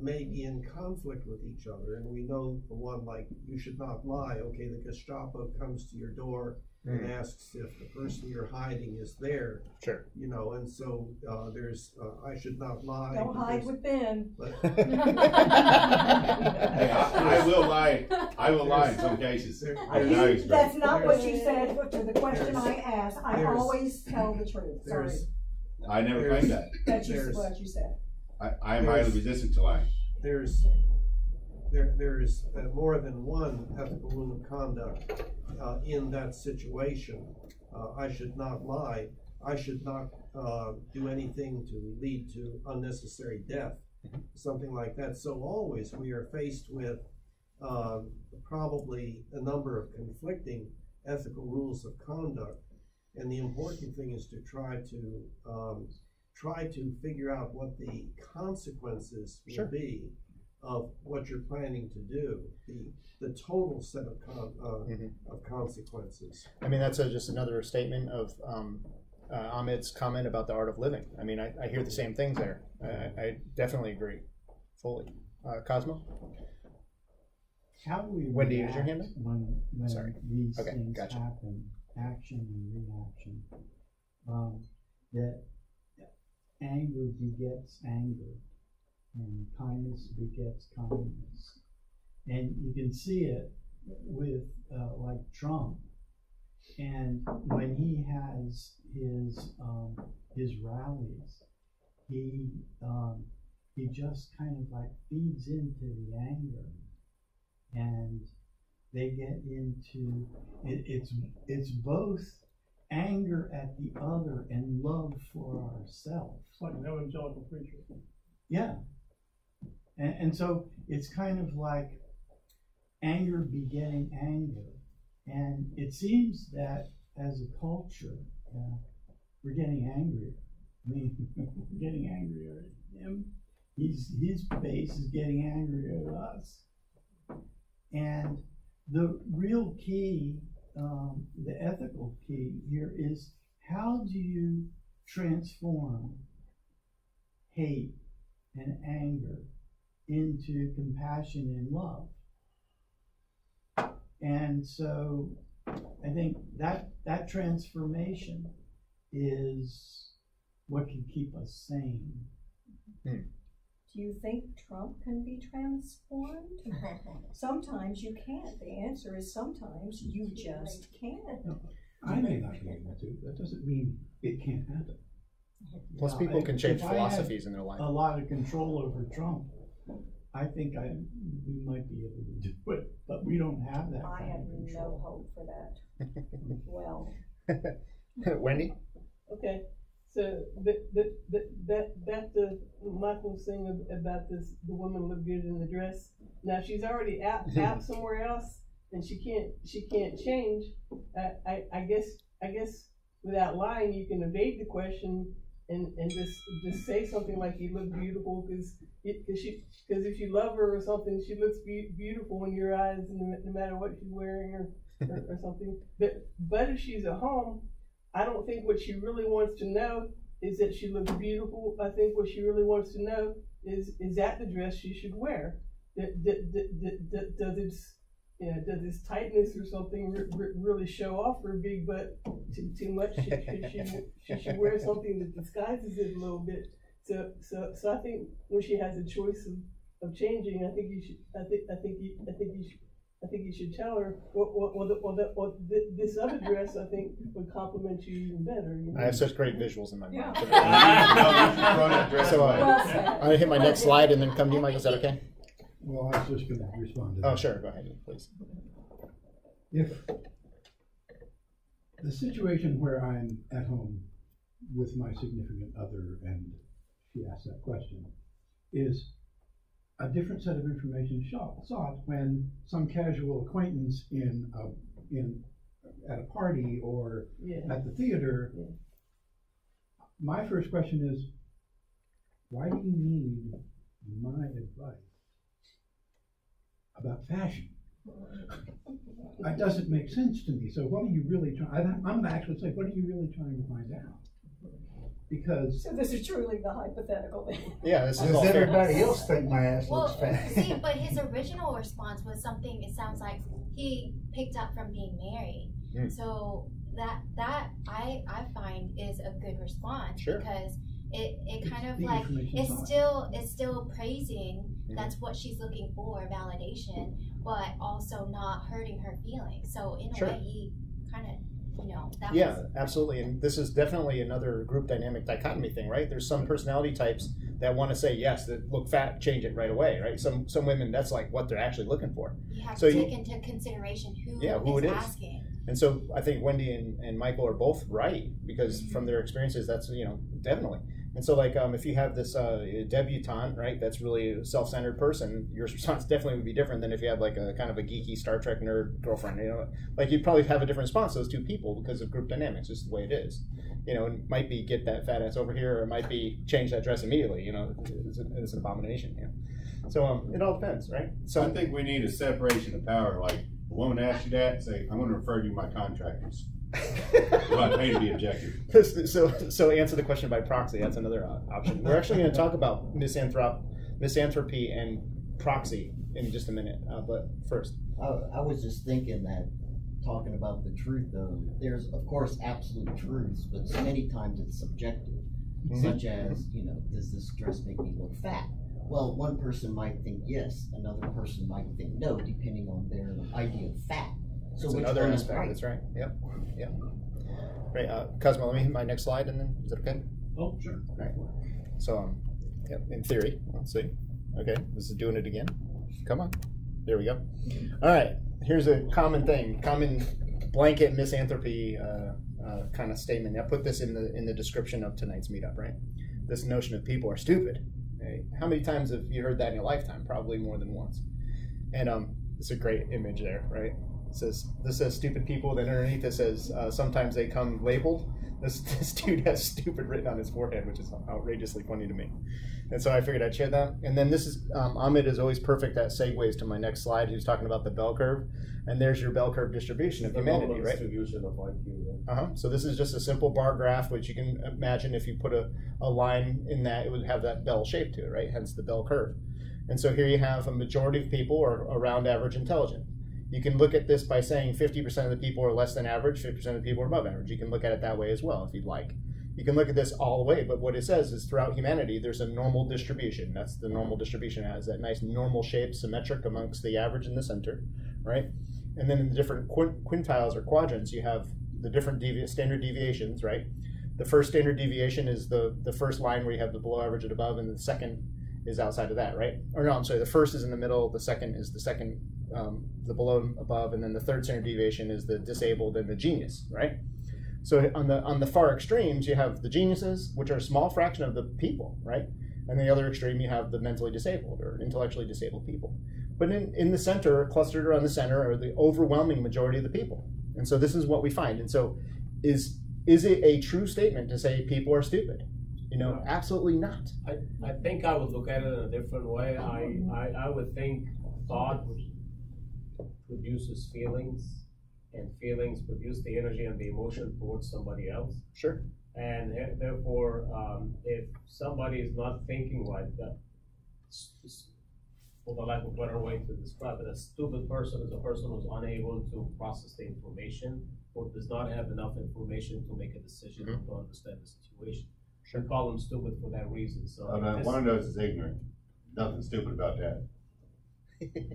may be in conflict with each other, and we know the one like you should not lie. Okay, the Gestapo comes to your door and asks if the person you're hiding is there. Sure. You know, and so there's I should not lie. Don't hide with Ben. I will lie. I will lie in some cases. That's not what you said to the question I asked. I always tell the truth. Sorry. I never claimed that. That's what you said. I am highly resistant to lying. There is more than one ethical rule of conduct in that situation. I should not lie. I should not do anything to lead to unnecessary death, something like that. So always we are faced with probably a number of conflicting ethical rules of conduct, and the important thing is to try to figure out what the consequences will be of what you're planning to do, the total set of consequences. I mean, that's just another statement of Ahmed's comment about the art of living. I mean, I hear the same things there. I definitely agree fully. Cosmo? how do we Wendy, use react your hand up? when Sorry. these Okay, things gotcha. happen, action and reaction? That anger begets anger, and kindness begets kindness, and you can see it with like Trump, and when he has his rallies, he just kind of like feeds into the anger, and they get into it's both anger at the other and love for ourselves. It's like an evangelical preacher. Yeah. And so it's kind of like anger begetting anger. And it seems that as a culture, we're getting angrier. I mean, we're getting angrier at him. His base is getting angrier at us. And the real key, the ethical key here is, how do you transform hate and anger into compassion and love? And so I think that transformation is what can keep us sane. Do you think Trump can be transformed? Sometimes you can't. The answer is sometimes you just can't. No, I may not be able to. That doesn't mean it can't happen. Plus, people can change philosophies in their life. A lot of control over Trump, I think we might be able to do it, but we don't have that. I have no hope for that. Well, Wendy? Okay, so that Michael's saying about this, the woman look good in the dress. Now she's already out somewhere else, and she can't change. I guess without lying, you can evade the question and just say something like, "You look beautiful," because if you love her or something, she looks beautiful in your eyes, no matter what she's wearing or something. But if she's at home, I don't think what she really wants to know is that she looks beautiful. I think what she really wants to know is that the dress she should wear? Does its tightness or something really show off her big butt too much? She should wear something that disguises it a little bit. So I think when she has a choice of changing, I think you should tell her, this other dress I think would compliment you even better. You know? I have such great visuals in my mind. Yeah. So I hit my next slide and then come to you, Michael. Is that okay? Well, I was just going to respond to that. Oh, sure. Go ahead, please. If the situation where I'm at home with my significant other and she asks that question is a different set of information sought when some casual acquaintance at a party or at the theater, my first question is, why do you need my advice about fashion? It doesn't make sense to me. So what are you really trying? I'm going to actually say, what are you really trying to find out? Because so this is truly the hypothetical. Yeah, this is does all everybody fair. else think my ass looks fat? See, but his original response was something. It sounds like he picked up from being married. So that I find is a good response because it kind of like it's still praising. That's what she's looking for, validation, but also not hurting her feelings. So in a way, he kind of. Absolutely. And this is definitely another group dynamic dichotomy thing, right? There's some personality types that want to say, yes, that look fat, change it right away, right? Some women, that's like what they're actually looking for. You have to take into consideration who is asking. And so I think Wendy and Michael are both right because from their experiences, that's, definitely. And so like if you have this debutante, right, that's really a self-centered person, your response definitely would be different than if you had like a kind of a geeky Star Trek nerd girlfriend. Like you'd probably have a different response to those two people because of group dynamics, just the way it is. It might be get that fat ass over here, or it might be change that dress immediately. It's an abomination. So it all depends, right? So I think we need a separation of power. Like a woman asks you that, say, I'm going to refer you to my contractors. Well, I hate to be objective. So answer the question by proxy. That's another option. We're actually going to talk about misanthropy and proxy in just a minute. But first, I was just thinking that, talking about the truth though, there's of course absolute truths, but many times it's subjective, such as, you know, does this dress make me look fat? Well, one person might think yes, another person might think no, depending on their idea of fat. So that's which another one is aspect. right? That's right. Yep. Yep. Right, Cosmo, let me hit my next slide, and then is that okay? Oh, sure. All right. So, yep, in theory, let's see. Okay, this is doing it again. Come on. There we go. All right. Here's a common thing, common blanket misanthropy kind of statement. I put this in the description of tonight's meetup. Right. This notion of people are stupid. Right? How many times have you heard that in your lifetime? Probably more than once. And it's a great image there, right? This says stupid people, then underneath it says sometimes they come labeled. This dude has stupid written on his forehead, which is outrageously funny to me. And so I figured I'd share that. And then this is, Ahmed is always perfect at segues to my next slide. He's talking about the bell curve. And there's your bell curve distribution of humanity, right? Distribution of IQ. So this is just a simple bar graph, which you can imagine if you put a line in that, it would have that bell shape to it, right? Hence the bell curve. And so here you have a majority of people are around average intelligent. You can look at this by saying 50% of the people are less than average, 50% of the people are above average. You can look at it that way as well if you'd like. You can look at this all the way, but what it says is throughout humanity, there's a normal distribution. That's the normal distribution. It has that nice normal shape, symmetric amongst the average in the center, right? And then in the different quintiles or quadrants, you have the different standard deviations, right? The first standard deviation is the first line where you have the below average and above, and the second is outside of that, right? Or no, I'm sorry, the first is in the middle, the second is the second, the below and above, and then the third standard deviation is the disabled and the genius, right? So on the far extremes, you have the geniuses, which are a small fraction of the people, right? And the other extreme, you have the mentally disabled or intellectually disabled people. But in the center, clustered around the center, are the overwhelming majority of the people. And so this is what we find. And so is it a true statement to say people are stupid? You know, absolutely not. I think I would look at it in a different way. I would think thought produces feelings, and feelings produce the energy and the emotion towards somebody else. Sure. And therefore, if somebody is not thinking right, that, for the lack of a better way to describe it, a stupid person is a person who's unable to process the information or does not have enough information to make a decision or to understand the situation. Sure. We call them stupid for that reason. So one of those is ignorant. Nothing stupid about that.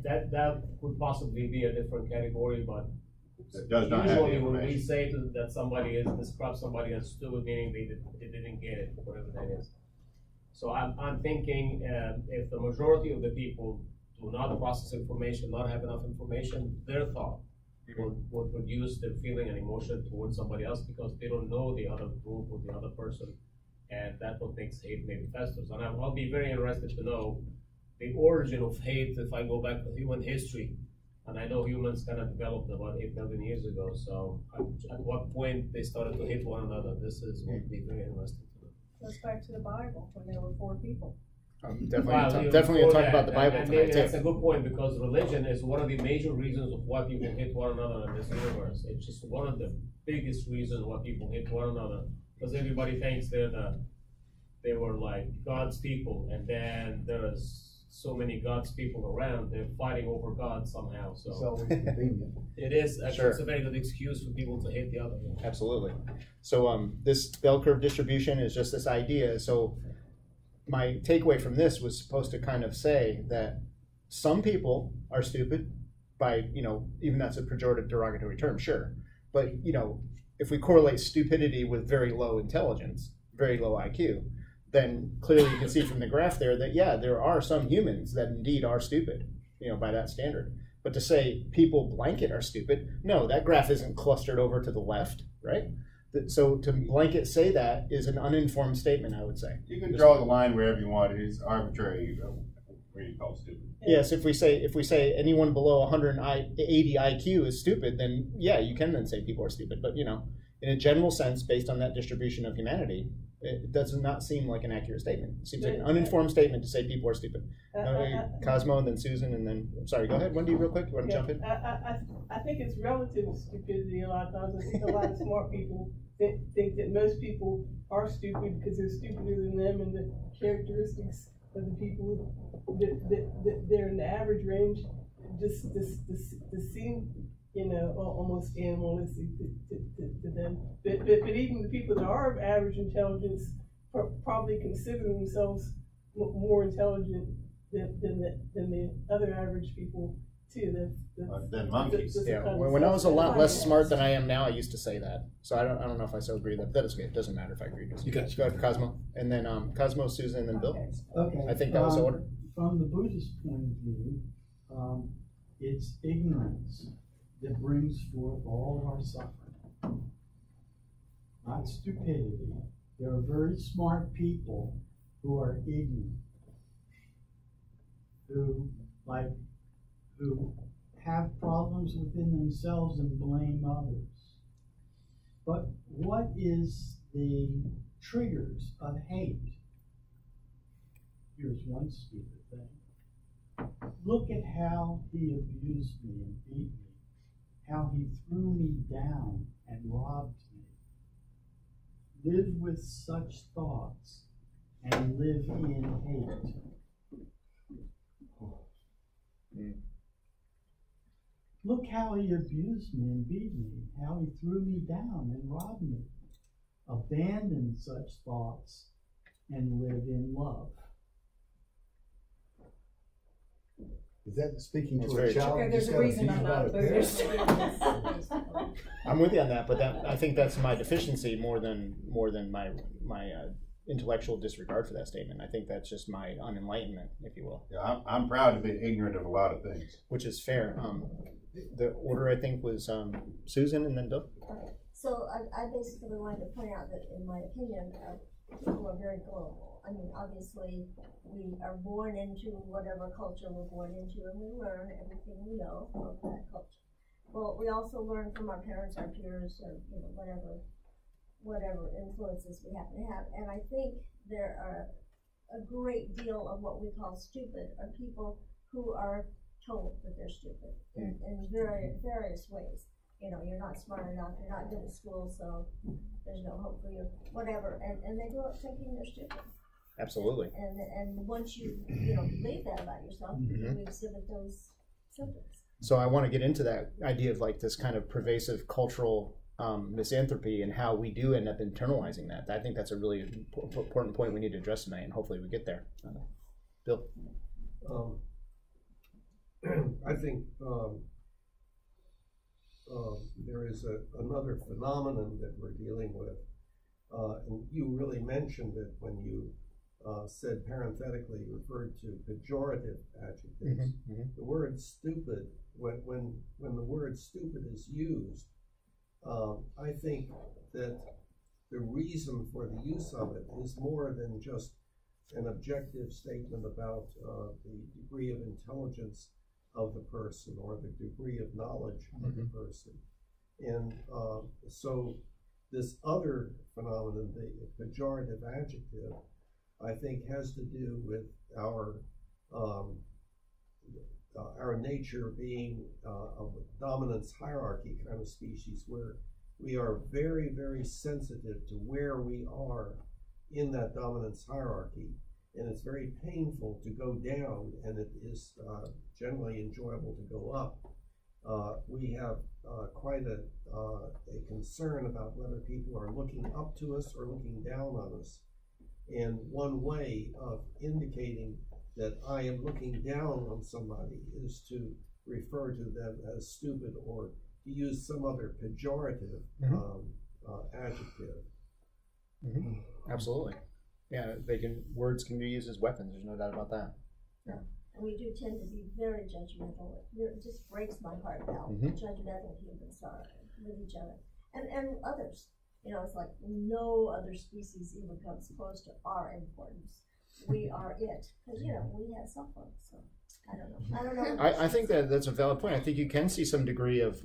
that could possibly be a different category, but it does not usually have when we say that somebody describe somebody as stupid, meaning they didn't get it, whatever that is. So I'm thinking if the majority of the people do not process information, not have enough information, their thought will produce their feeling and emotion towards somebody else because they don't know the other group or the other person, and that's what makes hate maybe festers. And I'll be very interested to know the origin of hate if I go back to human history. And I know humans kind of developed about 8 million years ago, so at what point they started to hate one another, this would be very interesting to know. Goes back to the Bible when there were 4 people. Definitely talk about the Bible tonight too. That's a good point because religion is one of the major reasons of why people hate one another in this universe. It's just one of the biggest reasons why people hate one another because everybody thinks they were like God's people, and then there's so many God's people around, they're fighting over God somehow. So it is actually it's a very good excuse for people to hate the other. Absolutely. So this bell curve distribution is just this idea. So my takeaway from this was supposed to kind of say that some people are stupid by, even that's a pejorative derogatory term, sure. But, if we correlate stupidity with very low intelligence, very low IQ, then clearly you can see from the graph there that, yeah, there are some humans that indeed are stupid, by that standard. But to say people blanket are stupid, no, that graph isn't clustered over to the left, right? So to blanket say that is an uninformed statement, I would say. You can draw the line wherever you want. It's arbitrary where you call stupid. Yes, if we say anyone below 180 IQ is stupid, then yeah, you can then say people are stupid. But in a general sense, based on that distribution of humanity, it does not seem like an accurate statement. It seems like an uninformed statement to say people are stupid. Cosmo, and then Susan, and then sorry, go ahead, Wendy, real quick. You want to jump in? I think it's relative stupidity a lot of times. I think a lot of smart people think that most people are stupid because they're stupider than them, and the characteristics of the people that they're in the average range just seem, you know, almost animalistic to them. But even the people that are of average intelligence probably consider themselves more intelligent than the other average people too. Than monkeys. Yeah. When I was a lot less smart than I am now, I used to say that. So I don't know if I still agree with that. But that is okay. It doesn't matter if I agree. You got go ahead, Cosmo, and then Cosmo, Susan, and then Bill. Okay. I think that was the order. From the Buddhist point of view, it's ignorance that brings forth all of our suffering, not stupidity. There are very smart people who are ignorant, who have problems within themselves and blame others. But what is the triggers of hate? Here's one stupid thing. Look at how he abused me and beat me, how he threw me down and robbed me. Live with such thoughts and live in hate. Look how he abused me and beat me, how he threw me down and robbed me. Abandon such thoughts and live in love. Is that speaking That's to a very child? true. There's a reason I'm not Buddhist. I'm with you on that, but I think that's my deficiency more than my intellectual disregard for that statement. I think that's just my unenlightenment, if you will. Yeah, I'm proud to be ignorant of a lot of things. Which is fair. The order, I think, was Susan and then Bill. So I basically wanted to point out that, in my opinion, people are very global. I mean, obviously, we are born into whatever culture we're born into, and we learn everything we know from that culture. Well, we also learn from our parents, our peers, or whatever influences we happen to have. And I think there are a great deal of what we call stupid are people who are told that they're stupid in various ways. You know, you're not smart enough, you're not good at school, so there's no hope for you, whatever. And they grow up thinking they're stupid. Absolutely. And once you believe that about yourself, you exhibit those symptoms. So I want to get into that idea of like this kind of pervasive cultural misanthropy and how we do end up internalizing that. I think that's a really important point we need to address tonight, and hopefully we get there. Bill? I think there is another phenomenon that we're dealing with, and you really mentioned it when you said parenthetically referred to pejorative adjectives. The word stupid, when the word stupid is used, I think that the reason for the use of it is more than just an objective statement about the degree of intelligence of the person or the degree of knowledge of the person. And so this other phenomenon, the pejorative adjective, I think has to do with our nature being of a dominance hierarchy kind of species, where we are very, very sensitive to where we are in that dominance hierarchy. And it's very painful to go down, and it is generally enjoyable to go up. We have quite a concern about whether people are looking up to us or looking down on us. And one way of indicating that I am looking down on somebody is to refer to them as stupid or to use some other pejorative adjective. Absolutely. Yeah, words can be used as weapons. There's no doubt about that. Yeah. And we do tend to be very judgmental. It just breaks my heart how judgmental humans are with each other and others. You know, it's like no other species even comes close to our importance. We are it, because we have cell phones. So I don't know. I think that's a valid point. I think you can see some degree of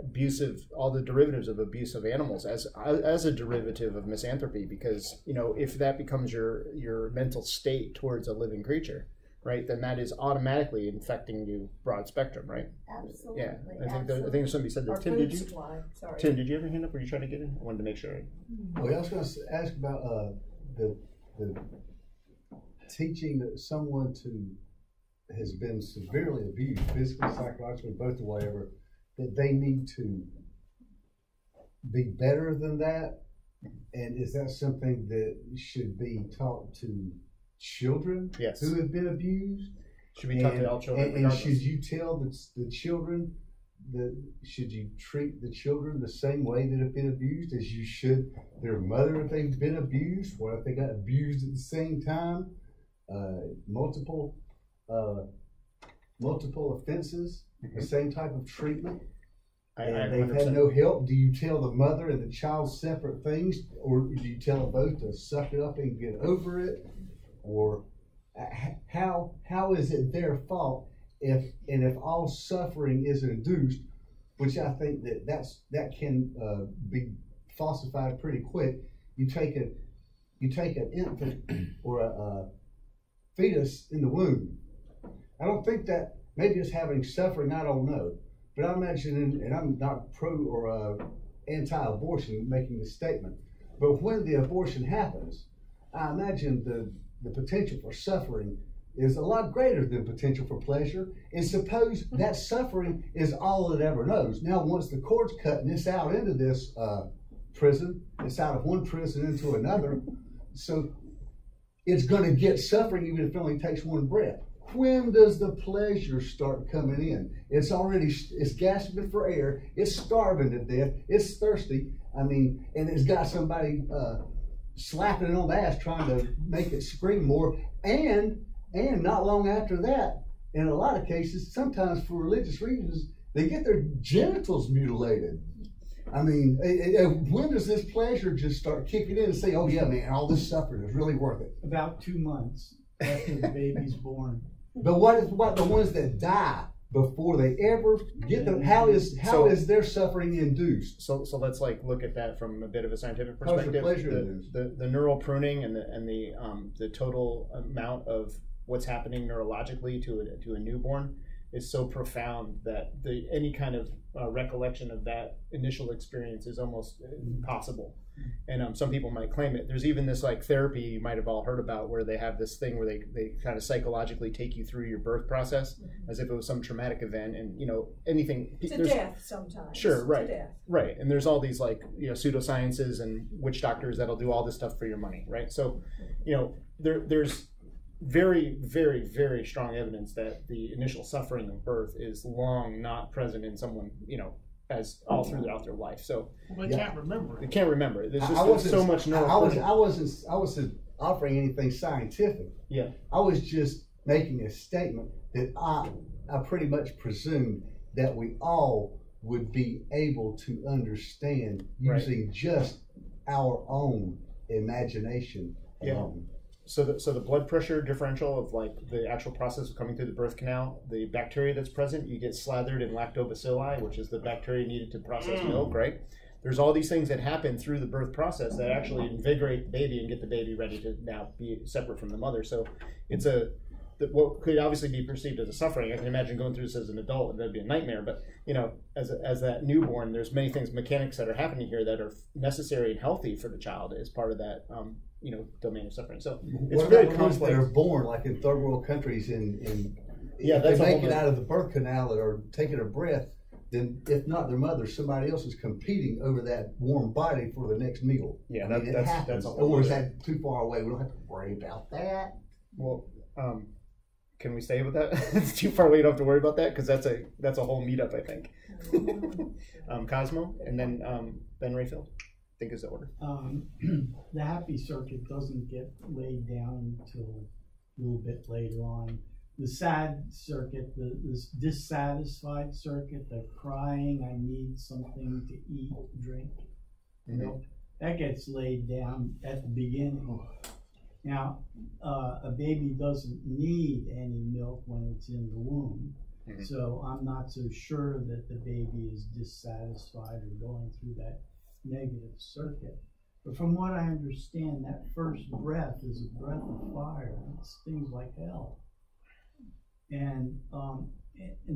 abusive, all the derivatives of abuse of animals as a derivative of misanthropy, because if that becomes your mental state towards a living creature, right, then that is automatically infecting you broad spectrum, right? Absolutely. Yeah, I think somebody said that. Tim, did you ever hand up? Were you trying to get in? I wanted to make sure. Well, I was going to ask about the teaching someone has been severely abused, physically, psychologically, both or whatever, that they need to be better than that? And is that something that should be taught to children who have been abused? Should be taught to all children. And should you tell the children should you treat the children the same way that have been abused as you should their mother if they've been abused? What if they got abused at the same time? Multiple offenses, the same type of treatment. And they've had no help. Do you tell the mother and the child separate things, or do you tell them both to suck it up and get over it? Or how is it their fault if all suffering is induced, which I think that can be falsified pretty quick. You take an infant or a fetus in the womb. I don't think that, maybe it's having suffering, I don't know. But I imagine, and I'm not pro or anti-abortion making this statement, but when the abortion happens, I imagine the potential for suffering is a lot greater than potential for pleasure. And suppose that suffering is all it ever knows. Now, once the cord's cutting this out into this prison, it's out of one prison into another, so it's going to get suffering even if it only takes one breath. When does the pleasure start coming in? It's gasping for air, it's starving to death, it's thirsty, and it's got somebody slapping it on the ass trying to make it scream more, and not long after that, in a lot of cases, sometimes for religious reasons, they get their genitals mutilated. When does this pleasure just start kicking in and say, oh yeah, man, all this suffering is really worth it? About 2 months after the baby's born. But what the ones that die before they ever get them? How is their suffering induced? So let's look at that from a bit of a scientific perspective. The neural pruning and the total amount of what's happening neurologically to a newborn is so profound that any kind of recollection of that initial experience is almost impossible. And some people might claim it. There's even this therapy you might have all heard about where they have this thing where they kind of psychologically take you through your birth process as if it was some traumatic event, and anything to death sometimes. Sure, right, to death. right. And there's all these pseudosciences and witch doctors that'll do all this stuff for your money, right? So there's very, very, very strong evidence that the initial suffering of birth is long not present in someone, as all throughout their life. So they can't remember it. They can't remember it. There's so much neural. I wasn't offering anything scientific. Yeah. I was just making a statement that I pretty much presumed that we all would be able to understand using just our own imagination. Yeah. So the blood pressure differential of the actual process of coming through the birth canal, the bacteria that's present, you get slathered in lactobacilli, which is the bacteria needed to process milk, right? There's all these things that happen through the birth process that actually invigorate the baby and get the baby ready to now be separate from the mother. So it's what could obviously be perceived as a suffering. I can imagine going through this as an adult, and that'd be a nightmare. But as that newborn, there's many things, mechanics that are happening here that are necessary and healthy for the child as part of that domain of suffering. So it's very complex. That are born in third world countries and if they make it out of the birth canal or taking a breath, then if not their mother, somebody else is competing over that warm body for the next meal. Yeah, it happens. Or is that too far away? We don't have to worry about that. Well, can we stay with that? It's too far away. You don't have to worry about that because that's a whole meetup, I think. Cosmo, and then Ben Rayfield, I think is the order. The happy circuit doesn't get laid down until a little bit later on. The sad circuit, this dissatisfied circuit, the crying, I need something to eat, drink, that gets laid down at the beginning. Now, a baby doesn't need any milk when it's in the womb, so I'm not so sure that the baby is dissatisfied or going through that negative circuit. But from what I understand, that first breath is a breath of fire. It stings like hell. And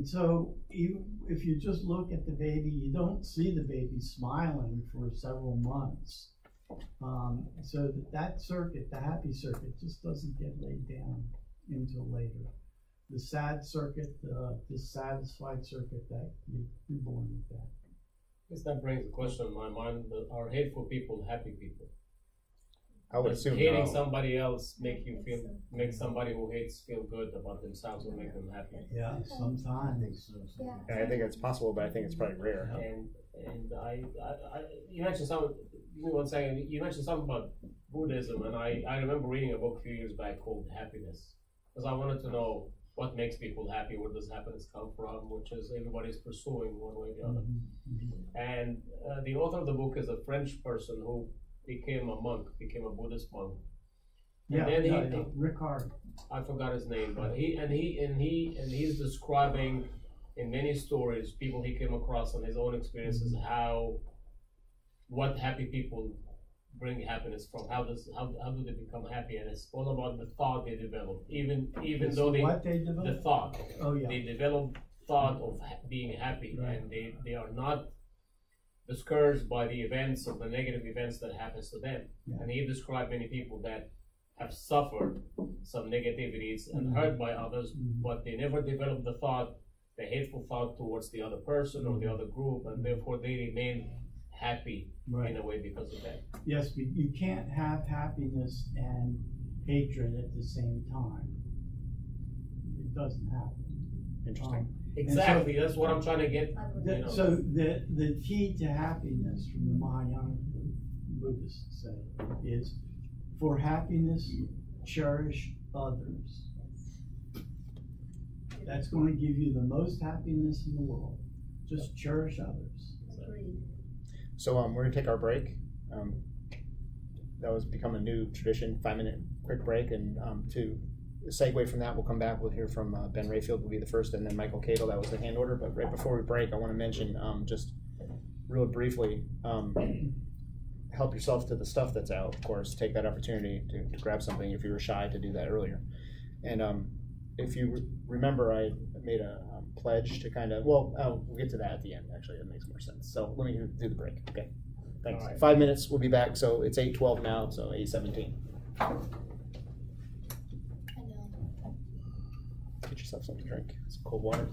so if you just look at the baby, you don't see the baby smiling for several months. So that circuit, the happy circuit, just doesn't get laid down until later. The sad circuit, the dissatisfied circuit, that you're born with that. I guess that brings a question in my mind: are hateful people happy people? I would Does assume hating no. somebody else make somebody who hates feel good about themselves or make them happy? Yeah, sometimes. Yeah, I think it's possible, but I think it's probably rare. Huh? And you mentioned something. Give me 1 second. You mentioned something about Buddhism, and I remember reading a book a few years back called Happiness, because I wanted to know what makes people happy, where does happiness come from, which is everybody's pursuing one way or the other. And the author of the book is a French person who became a monk, became a Buddhist monk. Yeah, and then he Ricard. I forgot his name, but he's describing in many stories people he came across on his own experiences what happy people bring happiness from. How do they become happy? And it's all about the thought they develop. Even though they develop? The thought. Oh yeah. They develop thought of being happy, right. And they are not discouraged by the events or the negative events that happens to them. Yeah. And he described many people that have suffered some negativities and hurt by others, but they never developed the hateful thought towards the other person or the other group, and therefore they remain happy in a way because of that. Yes, but you can't have happiness and hatred at the same time. It doesn't happen. Interesting. Exactly, so, that's what I'm trying to get. So the key to happiness from the Mahayana Buddhists say is, for happiness, cherish others. That's going to give you the most happiness in the world. Just cherish others. So we're going to take our break. That was become a new tradition, 5-minute quick break. And to segue from that, we'll come back. We'll hear from Ben Rayfield will be the first, and then Michael Cadle. That was the hand order. But right before we break, I want to mention just real briefly, help yourself to the stuff that's out. Of course, take that opportunity to grab something if you were shy to do that earlier. And if you remember, I made a pledge to kind of, we'll get to that at the end, actually. That makes more sense. So let me do the break. Okay, thanks. Right. 5 minutes, we'll be back. So it's 8:12 now, so 8:17. Get yourself something to drink. Some cold water.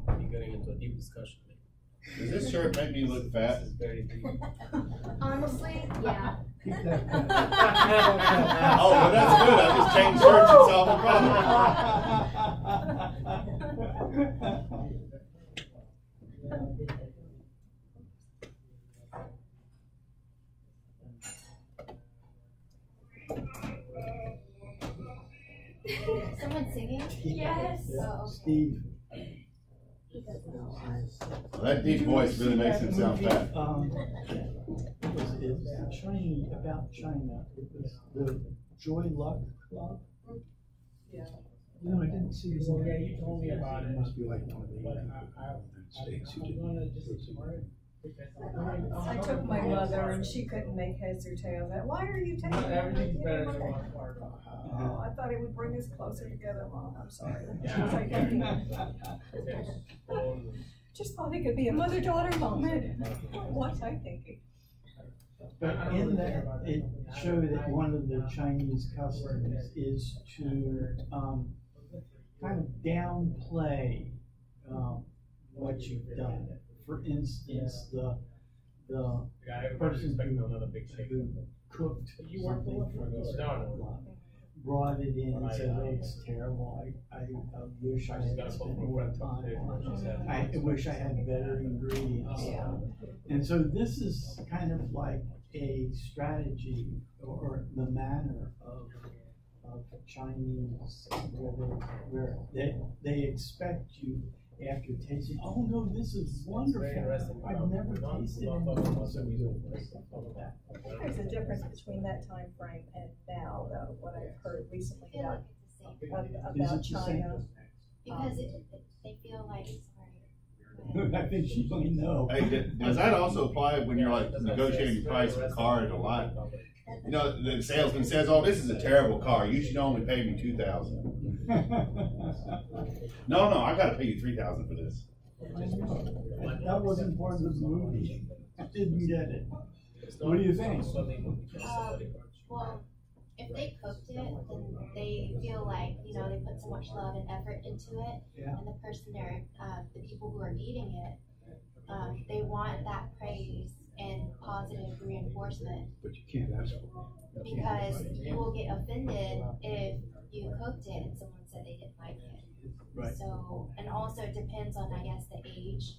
You're getting into a deep discussion. Does this shirt make me look fat? Honestly, yeah. Oh, well, that's good. I just changed shirts and solved the problem. Someone singing? Yes. Yeah. Steve. Well, that deep voice really makes him sound fat. It was about China. It was the Joy Luck Club. Yeah. No, I didn't see this. Yeah, you told me about it. It must be like one of the States who didn't. I took my mother and she couldn't make heads or tails. Why are you taking everything's better than Oh, I thought it would bring us closer together, Mom. I'm sorry. Just thought it could be a mother-daughter moment. What was I thinking? But in that, it showed that one of the Chinese customs is to kind of downplay what you've done. For instance, the person who cooked something for this club brought it in and said, "Oh, it's terrible. I wish I had spent more time on it. I wish I had better ingredients." And so this is kind of like a strategy or the manner of Chinese where they expect you after tasting, "Oh no, this is wonderful. I've never tasted anything so good." There's a difference between that time frame and now, though. What I've heard recently about China. Because they feel like, I think she might know. Hey, does that also apply when you're like negotiating price of a car at a lot? You know, the salesman says, "Oh, this is a terrible car. You should only pay me $2,000." No, I got to pay you $3,000 for this. That wasn't part of the movie. I didn't get it. What do you think? Well, if they cooked it, then they feel like, you know, they put so much love and effort into it, and the person there, the people who are eating it, they want that praise and positive reinforcement. But you can't ask for it. Because you will get offended if you cooked it and someone said they didn't like it. Right. So, and also it depends on, I guess, the age.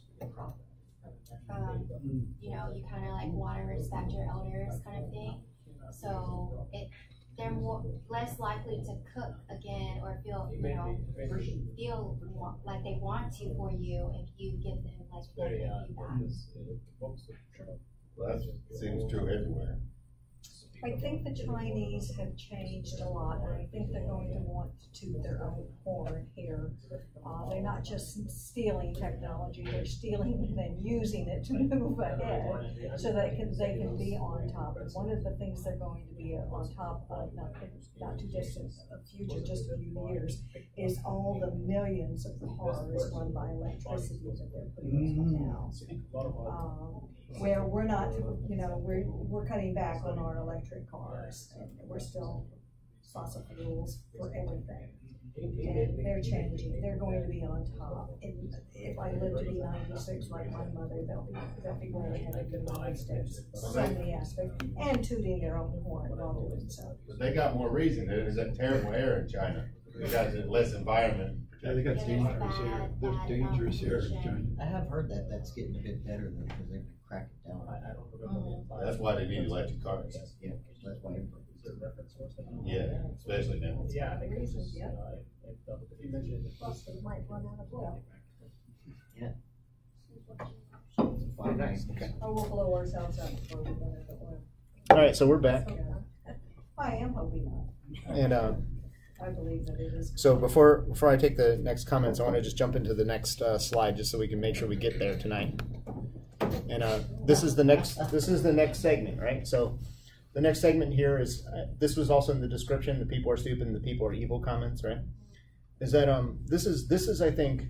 You know, you kind of like want to respect your elders, kind of thing. So they're less likely to cook again or feel, you know, feel like they want to for you if you give them like negative feedback. Well, that seems true everywhere. I think the Chinese have changed a lot, and I think they're going to want to toot their own horn here. They're not just stealing technology; they're stealing it and using it to move ahead, so they can be on top. And one of the things they're going to be on top of, not too distant a future, just a few years, is all the millions of cars run by electricity that they're putting on now. Where we're not, you know, we're cutting back on our electric cars, and we're still fossil fuels for everything. And they're changing. They're going to be on top. And if I live to be 96 like my mother, they'll be way ahead of the United States in so many aspects, and tooting their own horn while doing so. But they got more reason. There's that terrible air in China. They got less environment. Yeah, they got dangerous air. There's dangerous air in China. I have heard that that's getting a bit better though, because they crack it down. That's why they need electric cars. Yeah, that's why everybody. Yeah, especially now. Yeah, I think it's Reasons, just, yeah. Plus, they might run out of oil. Yeah. Okay. Oh, we'll blow ourselves up before we run out of oil. All right, so we're back. I am hoping not. And I believe that it is. so before I take the next comments, I want to just jump into the next slide, just so we can make sure we get there tonight. And this is the next segment, right? So the next segment here is this was also in the description. The people are stupid and the people are evil comments, right? Is that this is I think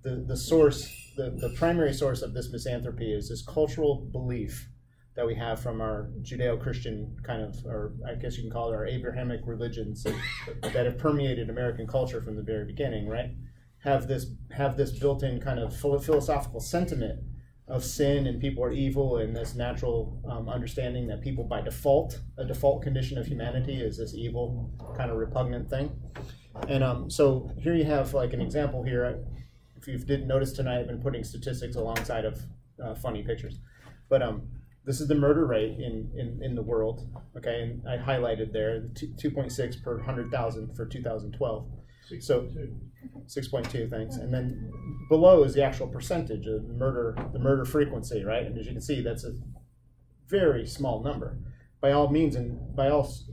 the source, the primary source of this misanthropy is this cultural belief that we have from our Judeo-Christian kind of, or I guess you can call it our Abrahamic religions that have permeated American culture from the very beginning, right? Have this built-in kind of philosophical sentiment of sin and people are evil, and this natural understanding that people by default, a default condition of humanity is this evil kind of repugnant thing. And so here you have like an example here. If you didn't notice tonight, I've been putting statistics alongside of funny pictures. But this is the murder rate in the world, okay? And I highlighted there 2.6 per 100,000 for 2012. So 6.2, thanks. And then below is the actual percentage of the murder frequency, right? And as you can see, that's a very small number. By all means and measures,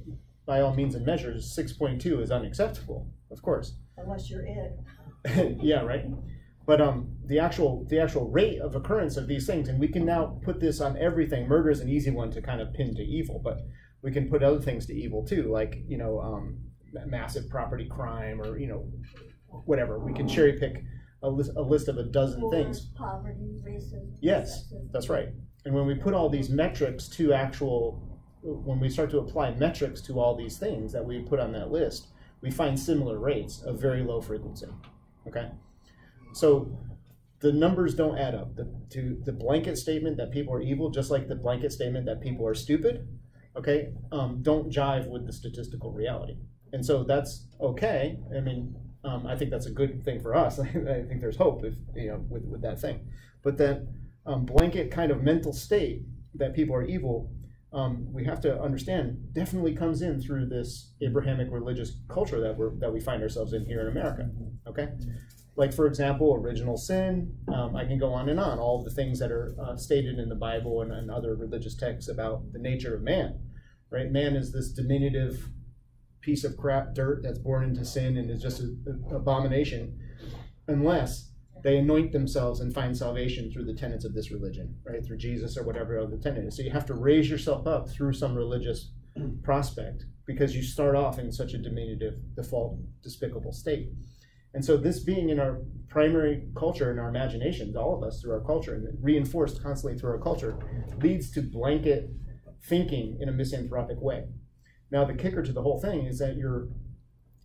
6.2 is unacceptable, of course. Unless you're it. Yeah, right. But the actual rate of occurrence of these things, and we can now put this on everything. Murder is an easy one to kind of pin to evil, but we can put other things to evil too, like massive property crime, or whatever. We can cherry pick a list of a dozen things. Poverty, racism. Yes, that's right. And when we put all these metrics to when we start to apply metrics to all these things that we put on that list, we find similar rates of very low frequency. Okay. So the numbers don't add up. To the blanket statement that people are evil, just like the blanket statement that people are stupid, okay, don't jive with the statistical reality. And so that's okay. I mean, I think that's a good thing for us. I think there's hope with that thing. But that blanket kind of mental state that people are evil, we have to understand definitely comes in through this Abrahamic religious culture that we find ourselves in here in America. Okay. Like, for example, original sin. I can go on and on. All the things that are stated in the Bible and other religious texts about the nature of man. Right? Man is this diminutive piece of crap dirt that's born into sin and is just an abomination, unless they anoint themselves and find salvation through the tenets of this religion, right? Through Jesus or whatever other tenet is. So you have to raise yourself up through some religious prospect because you start off in such a diminutive, default, despicable state. And so this being in our primary culture, in our imaginations, all of us through our culture, and reinforced constantly through our culture, leads to blanket thinking in a misanthropic way. Now, the kicker to the whole thing is that your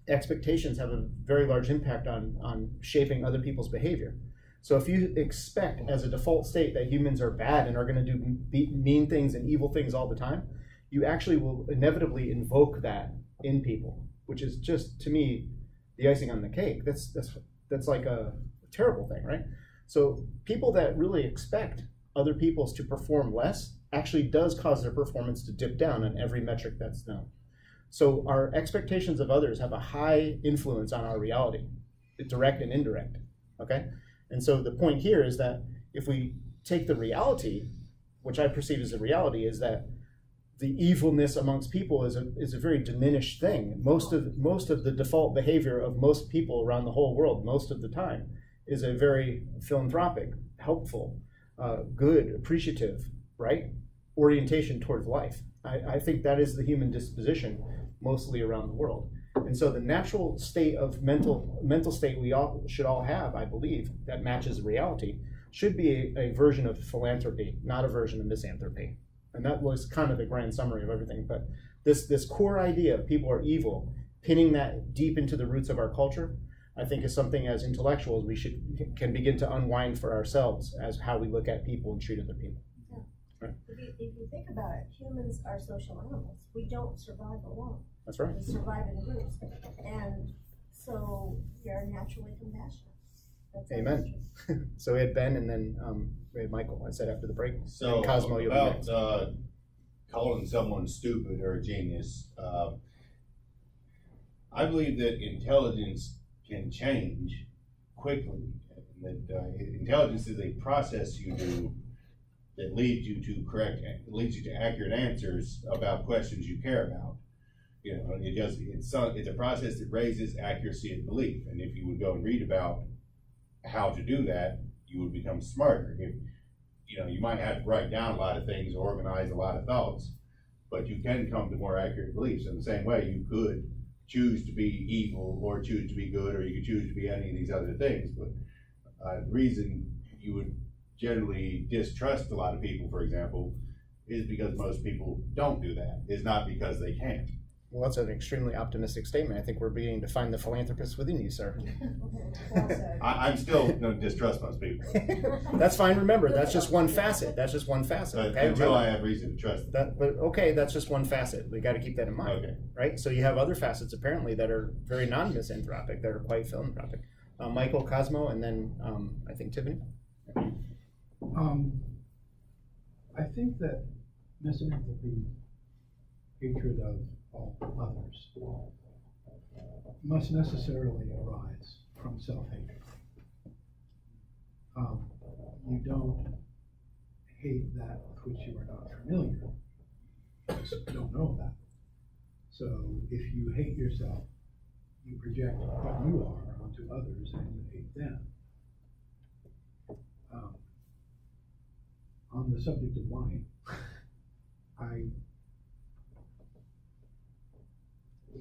expectations have a very large impact on shaping other people's behavior. So if you expect as a default state that humans are bad and are going to do mean things and evil things all the time, you actually will inevitably invoke that in people, which is just, to me, the icing on the cake. That's like a terrible thing, right? So people that really expect other people's to perform less actually does cause their performance to dip down on every metric that's known. So our expectations of others have a high influence on our reality, direct and indirect, okay? And so the point here is that if we take the reality, which I perceive as a reality, is that the evilness amongst people is a very diminished thing. Most of the default behavior of most people around the whole world, most of the time, is a very philanthropic, helpful, good, appreciative, right, orientation towards life. I think that is the human disposition mostly around the world. And so the natural state of mental state we all should all have, I believe, that matches reality, should be a version of philanthropy, not a version of misanthropy. And that was kind of the grand summary of everything. But this core idea of people are evil, pinning that deep into the roots of our culture, I think is something as intellectuals we can begin to unwind for ourselves as how we look at people and treat other people. Yeah. Right. If you think about it, humans are social animals. We don't survive alone. That's right. We survive in groups. And so we are naturally compassionate. That's Amen. So we had Ben, and then we had Michael. I said after the break. So and Cosmo, you'll be next. Calling someone stupid or a genius, I believe that intelligence can change quickly. That intelligence is a process you do that leads you to accurate answers about questions you care about. You know, it's a process that raises accuracy of belief. And if you would go and read about how to do that, you would become smarter. You might have to write down a lot of things, organize a lot of thoughts, but you can come to more accurate beliefs. In the same way, you could choose to be evil or choose to be good, or you could choose to be any of these other things. But the reason you would generally distrust a lot of people, for example, is because most people don't do that. It's not because they can't. Well, that's an extremely optimistic statement. I think we're beginning to find the philanthropist within you, sir. I'm still going to distrust most people. That's fine. Remember, that's just one facet. That's just one facet. Okay? Until I have reason to trust that. But okay, that's just one facet. We got to keep that in mind. Okay. Right? So you have other facets apparently that are very non-misanthropic, that are quite philanthropic. Michael, Cosmo, and then I think Tiffany. I think that misanthropy, hatred of all others, must necessarily arise from self-hatred. You don't hate that with which you are not familiar. You just don't know that. So if you hate yourself, you project what you are onto others and you hate them. On the subject of lying,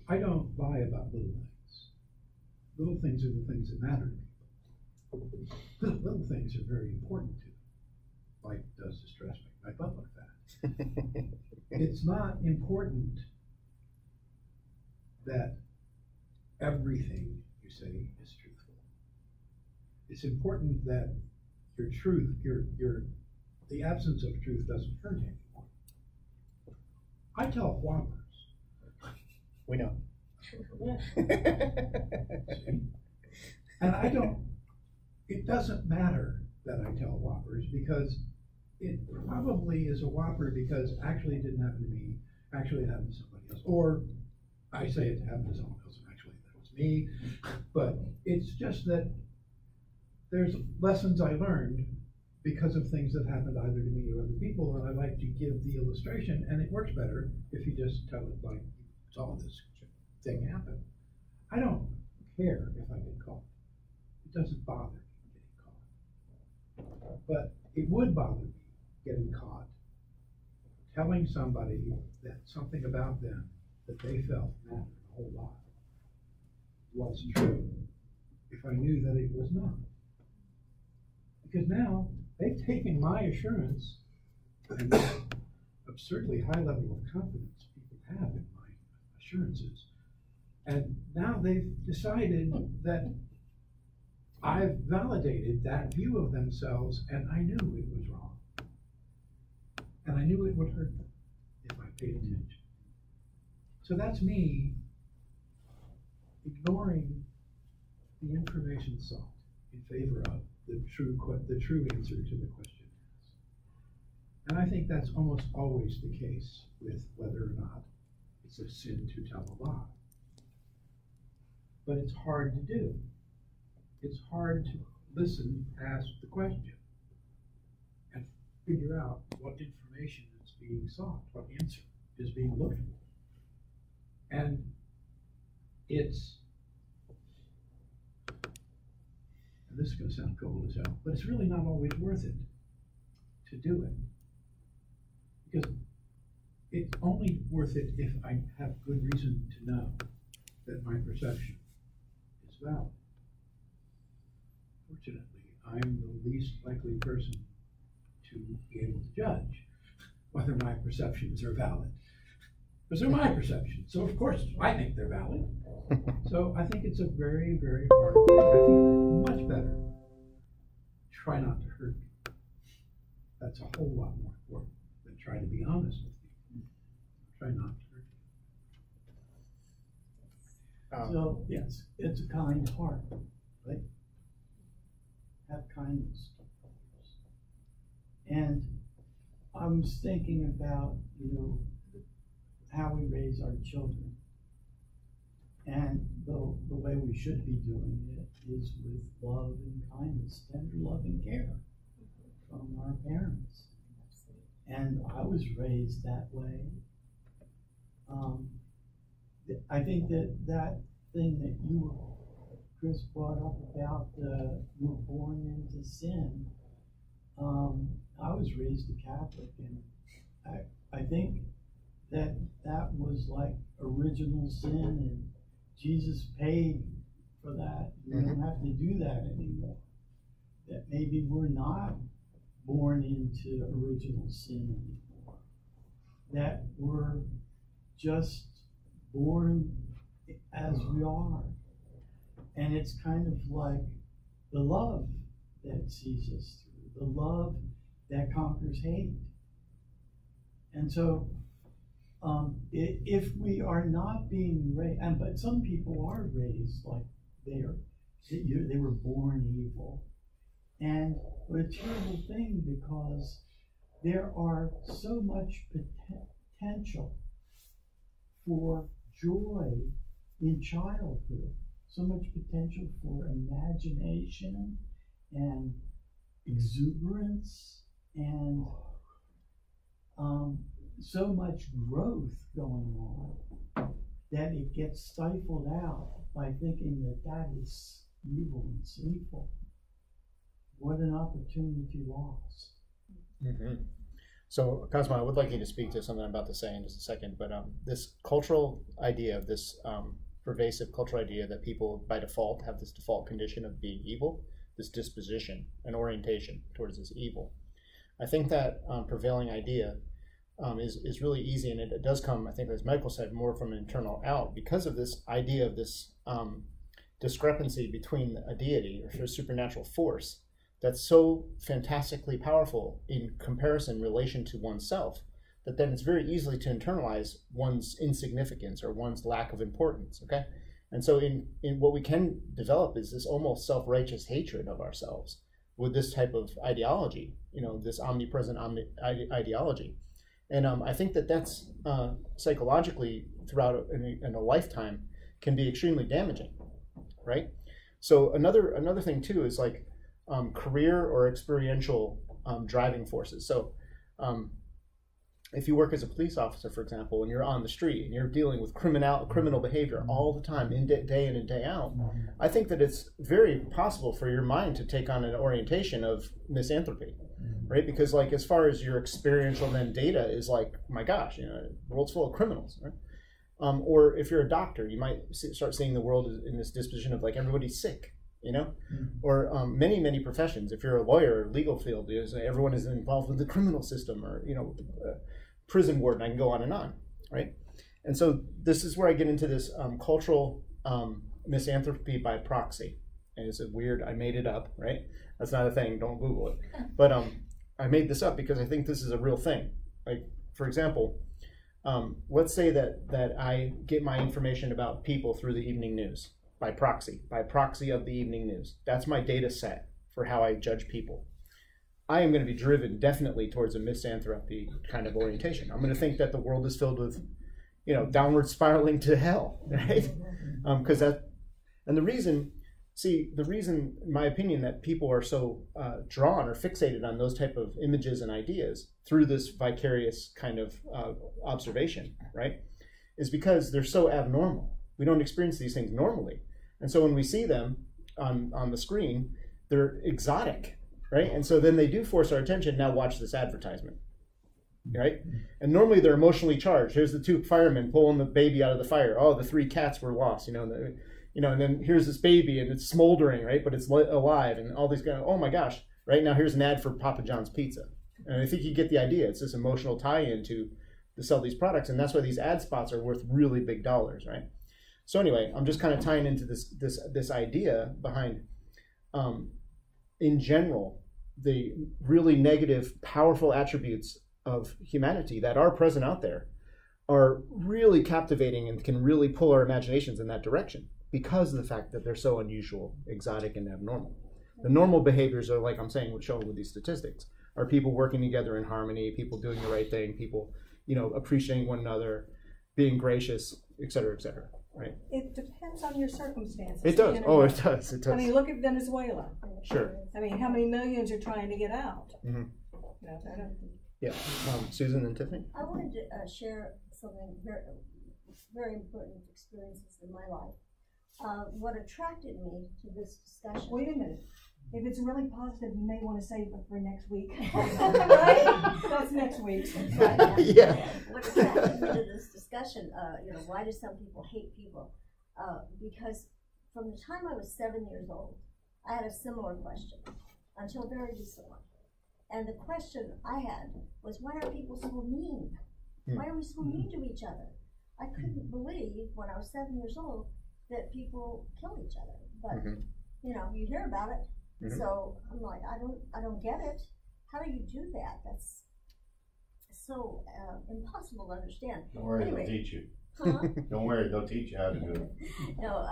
I don't lie about little things. Little things are the things that matter to people. Little things are very important to them. Like, does the stress make my butt look fat? It's not important that everything you say is truthful. It's important that your truth, the absence of truth doesn't hurt anyone. I tell whoppers. We know. And it doesn't matter that I tell whoppers, because it probably is a whopper because actually it didn't happen to me, actually it happened to somebody else. Or I say it happened to someone else and actually that was me. But it's just that there's lessons I learned because of things that happened either to me or other people, and I like to give the illustration, and it works better if you just tell it like you saw this thing happen. I don't care if I get caught. It doesn't bother me getting caught. But it would bother me getting caught telling somebody that something about them that they felt mattered a whole lot was true if I knew that it was not. Because now they've taken my assurance and that absurdly high level of confidence people have in my assurances, and now they've decided that I've validated that view of themselves, and I knew it was wrong. And I knew it would hurt them if I paid attention. So that's me ignoring the information sought in favor of the true answer to the question asked. And I think that's almost always the case with whether or not it's a sin to tell a lie. But it's hard to do. It's hard to listen, ask the question, and figure out what information is being sought, what answer is being looked for. And it's, and this is going to sound cold as hell, but it's really not always worth it to do it. Because it's only worth it if I have good reason to know that my perception is valid. Fortunately, I'm the least likely person to be able to judge whether my perceptions are valid. Because they're my perceptions. So of course I think they're valid. So I think it's a very, very hard thing. I think much better try not to hurt people. That's a whole lot more important than try to be honest with people. Try not to hurt people. So yes, it's a kind heart, right? Have kindness to others. And I was thinking about, how we raise our children. And the way we should be doing it is with love and kindness, tender love and care from our parents. And I was raised that way. I think that thing that Chris brought up about we're born into sin. I was raised a Catholic, and I think that was like original sin, and Jesus paid for that. We don't have to do that anymore. That maybe we're not born into original sin anymore. That we're just born as we are. And it's kind of like the love that sees us through, the love that conquers hate. And so if we are not being raised, but some people are raised like they were born evil. And what a terrible thing, because there are so much potential for joy in childhood. So much potential for imagination and exuberance and so much growth going on that it gets stifled out by thinking that is evil and sinful. What an opportunity lost. Mm-hmm. So, Cosmo, I would like you to speak to something I'm about to say in just a second, but this cultural idea, this pervasive cultural idea that people by default have this default condition of being evil, this disposition and orientation towards this evil. I think that prevailing idea is really easy, and it does come, I think, as Michael said, more from an internal out because of this idea of this discrepancy between a deity or a supernatural force that's so fantastically powerful in comparison relation to oneself, that then it's very easily to internalize one's insignificance or one's lack of importance, okay? And so in what we can develop is this almost self-righteous hatred of ourselves with this type of ideology, this omnipresent ideology. And I think that's psychologically throughout in a lifetime can be extremely damaging, right? So another thing too is like career or experiential driving forces. So if you work as a police officer, for example, and you're on the street and you're dealing with criminal behavior all the time, day in and day out, I think that it's very possible for your mind to take on an orientation of misanthropy, right? Because like as far as your experiential then data is like, my gosh, you know, the world's full of criminals, right? Or if you're a doctor, you might start seeing the world in this disposition of like everybody's sick, you know, or many professions. If you're a lawyer, legal field, everyone is involved with the criminal system, or you know, prison warden. I can go on and on, right? And so this is where I get into this cultural misanthropy by proxy. And it's a weird. I made it up, right? That's not a thing. Don't Google it. But I made this up because I think this is a real thing. Like for example, let's say that I get my information about people through the evening news. By proxy of the evening news. That's my data set for how I judge people. I am going to be driven definitely towards a misanthropy kind of orientation. I'm going to think that the world is filled with, you know, downward spiraling to hell, right? Because and the reason, in my opinion, that people are so drawn or fixated on those type of images and ideas through this vicarious kind of observation, right, is because they're so abnormal. We don't experience these things normally. And so when we see them on the screen, they're exotic, right? And so then they do force our attention. Now watch this advertisement, right? And normally they're emotionally charged. Here's the 2 firemen pulling the baby out of the fire. Oh, the 3 cats were lost, and then here's this baby and it's smoldering, right? But it's alive, and all these guys, oh my gosh, right? Now here's an ad for Papa John's Pizza. And I think you get the idea. It's this emotional tie-in to sell these products, and that's why these ad spots are worth really big dollars, right? So anyway, I'm just kind of tying into this idea behind, in general, the really negative, powerful attributes of humanity that are present out there are really captivating and can really pull our imaginations in that direction because of the fact that they're so unusual, exotic, and abnormal. The normal behaviors are, like I'm saying, shown with these statistics, are people working together in harmony, people doing the right thing, people, you know, appreciating one another, being gracious, et cetera, right? It depends on your circumstances. It does. Oh, it does. It does. I mean, look at Venezuela. Sure. I mean, how many millions are trying to get out? Mm-hmm. No, I don't. Yeah. Susan and Tiffany? I wanted to share something very important experiences in my life. What attracted me to this discussion. Wait a minute. If it's really positive, you may want to save it for next week. Right? That's next week. Right, yeah. What attracted me to this discussion, why do some people hate people? Because from the time I was 7 years old, I had a similar question until very recently. And the question I had was, why are people so mean? Why are we so mean to each other? I couldn't believe when I was 7 years old that people kill each other. But, you hear about it. So I'm like, I don't get it. How do you do that? That's so impossible to understand. Don't worry, anyway, they'll teach you. Huh? Don't worry, they'll teach you how to do it. No,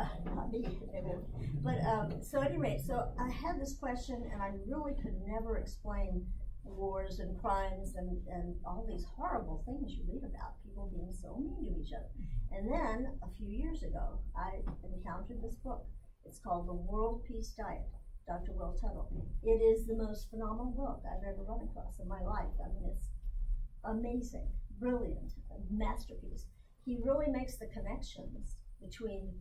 maybe they won't. But so anyway, so I had this question, and I really could never explain wars and crimes and all these horrible things you read about, people being so mean to each other. And then a few years ago, I encountered this book. It's called The World Peace Diet, Dr. Will Tuttle. It is the most phenomenal book I've ever run across in my life. I mean, it's amazing, brilliant, masterpiece. He really makes the connections between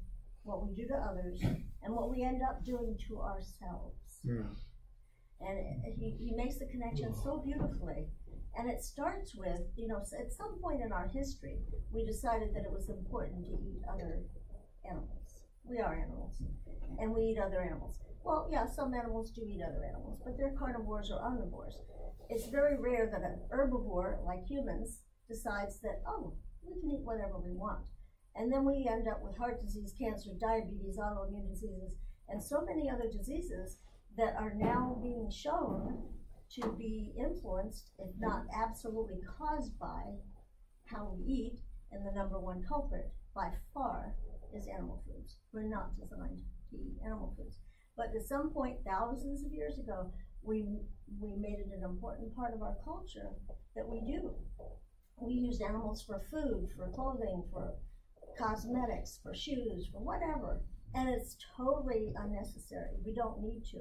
what we do to others and what we end up doing to ourselves. And he makes the connection so beautifully. And it starts with, at some point in our history, we decided that it was important to eat other animals. We are animals, and we eat other animals. Well, yeah, some animals do eat other animals, but they're carnivores or omnivores. It's very rare that an herbivore, like humans, decides that, oh, we can eat whatever we want. And then we end up with heart disease, cancer, diabetes, autoimmune diseases, and so many other diseases that are now being shown to be influenced, if not absolutely caused by how we eat, and the number one culprit by far is animal foods. We're not designed to eat animal foods. But at some point, thousands of years ago, we made it an important part of our culture that we do. We use animals for food, for clothing, for cosmetics, for shoes, for whatever. And it's totally unnecessary. We don't need to.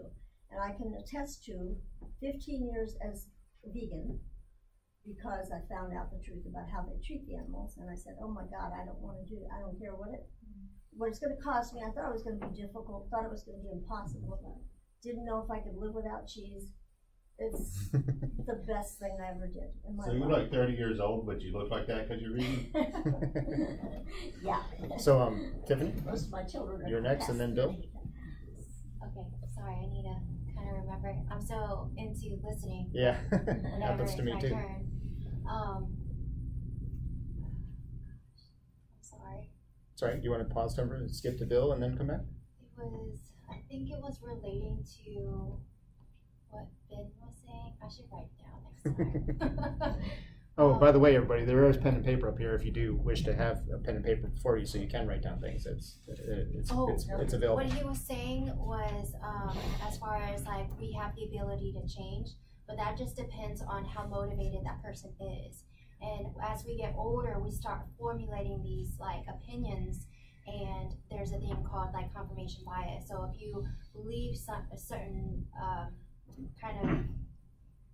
And I can attest to 15 years as vegan because I found out the truth about how they treat the animals, and I said, oh my God, I don't want to do it. I don't care what it's going to cost me. I thought it was going to be difficult, thought it was going to be impossible, but didn't know if I could live without cheese. It's the best thing I ever did in my life. So you're like 30 years old, but you look like that because you're reading? Yeah. So, Tiffany? Most of my children are You're next, and then Bill? Okay, sorry, I need to kind of remember. I'm so into listening. Yeah, whenever happens to me it's my too. turn. I'm sorry. Sorry, do you want to pause time and skip to Bill and then come back? I think it was relating to what Ben was saying. I should write it down next time. Oh, by the way, everybody, there is pen and paper up here if you do wish to have a pen and paper before you, so you can write down things. It's available. What he was saying was, as far as like we have the ability to change, but that just depends on how motivated that person is. And as we get older, we start formulating these like opinions, and there's a thing called like confirmation bias. So if you believe a certain kind of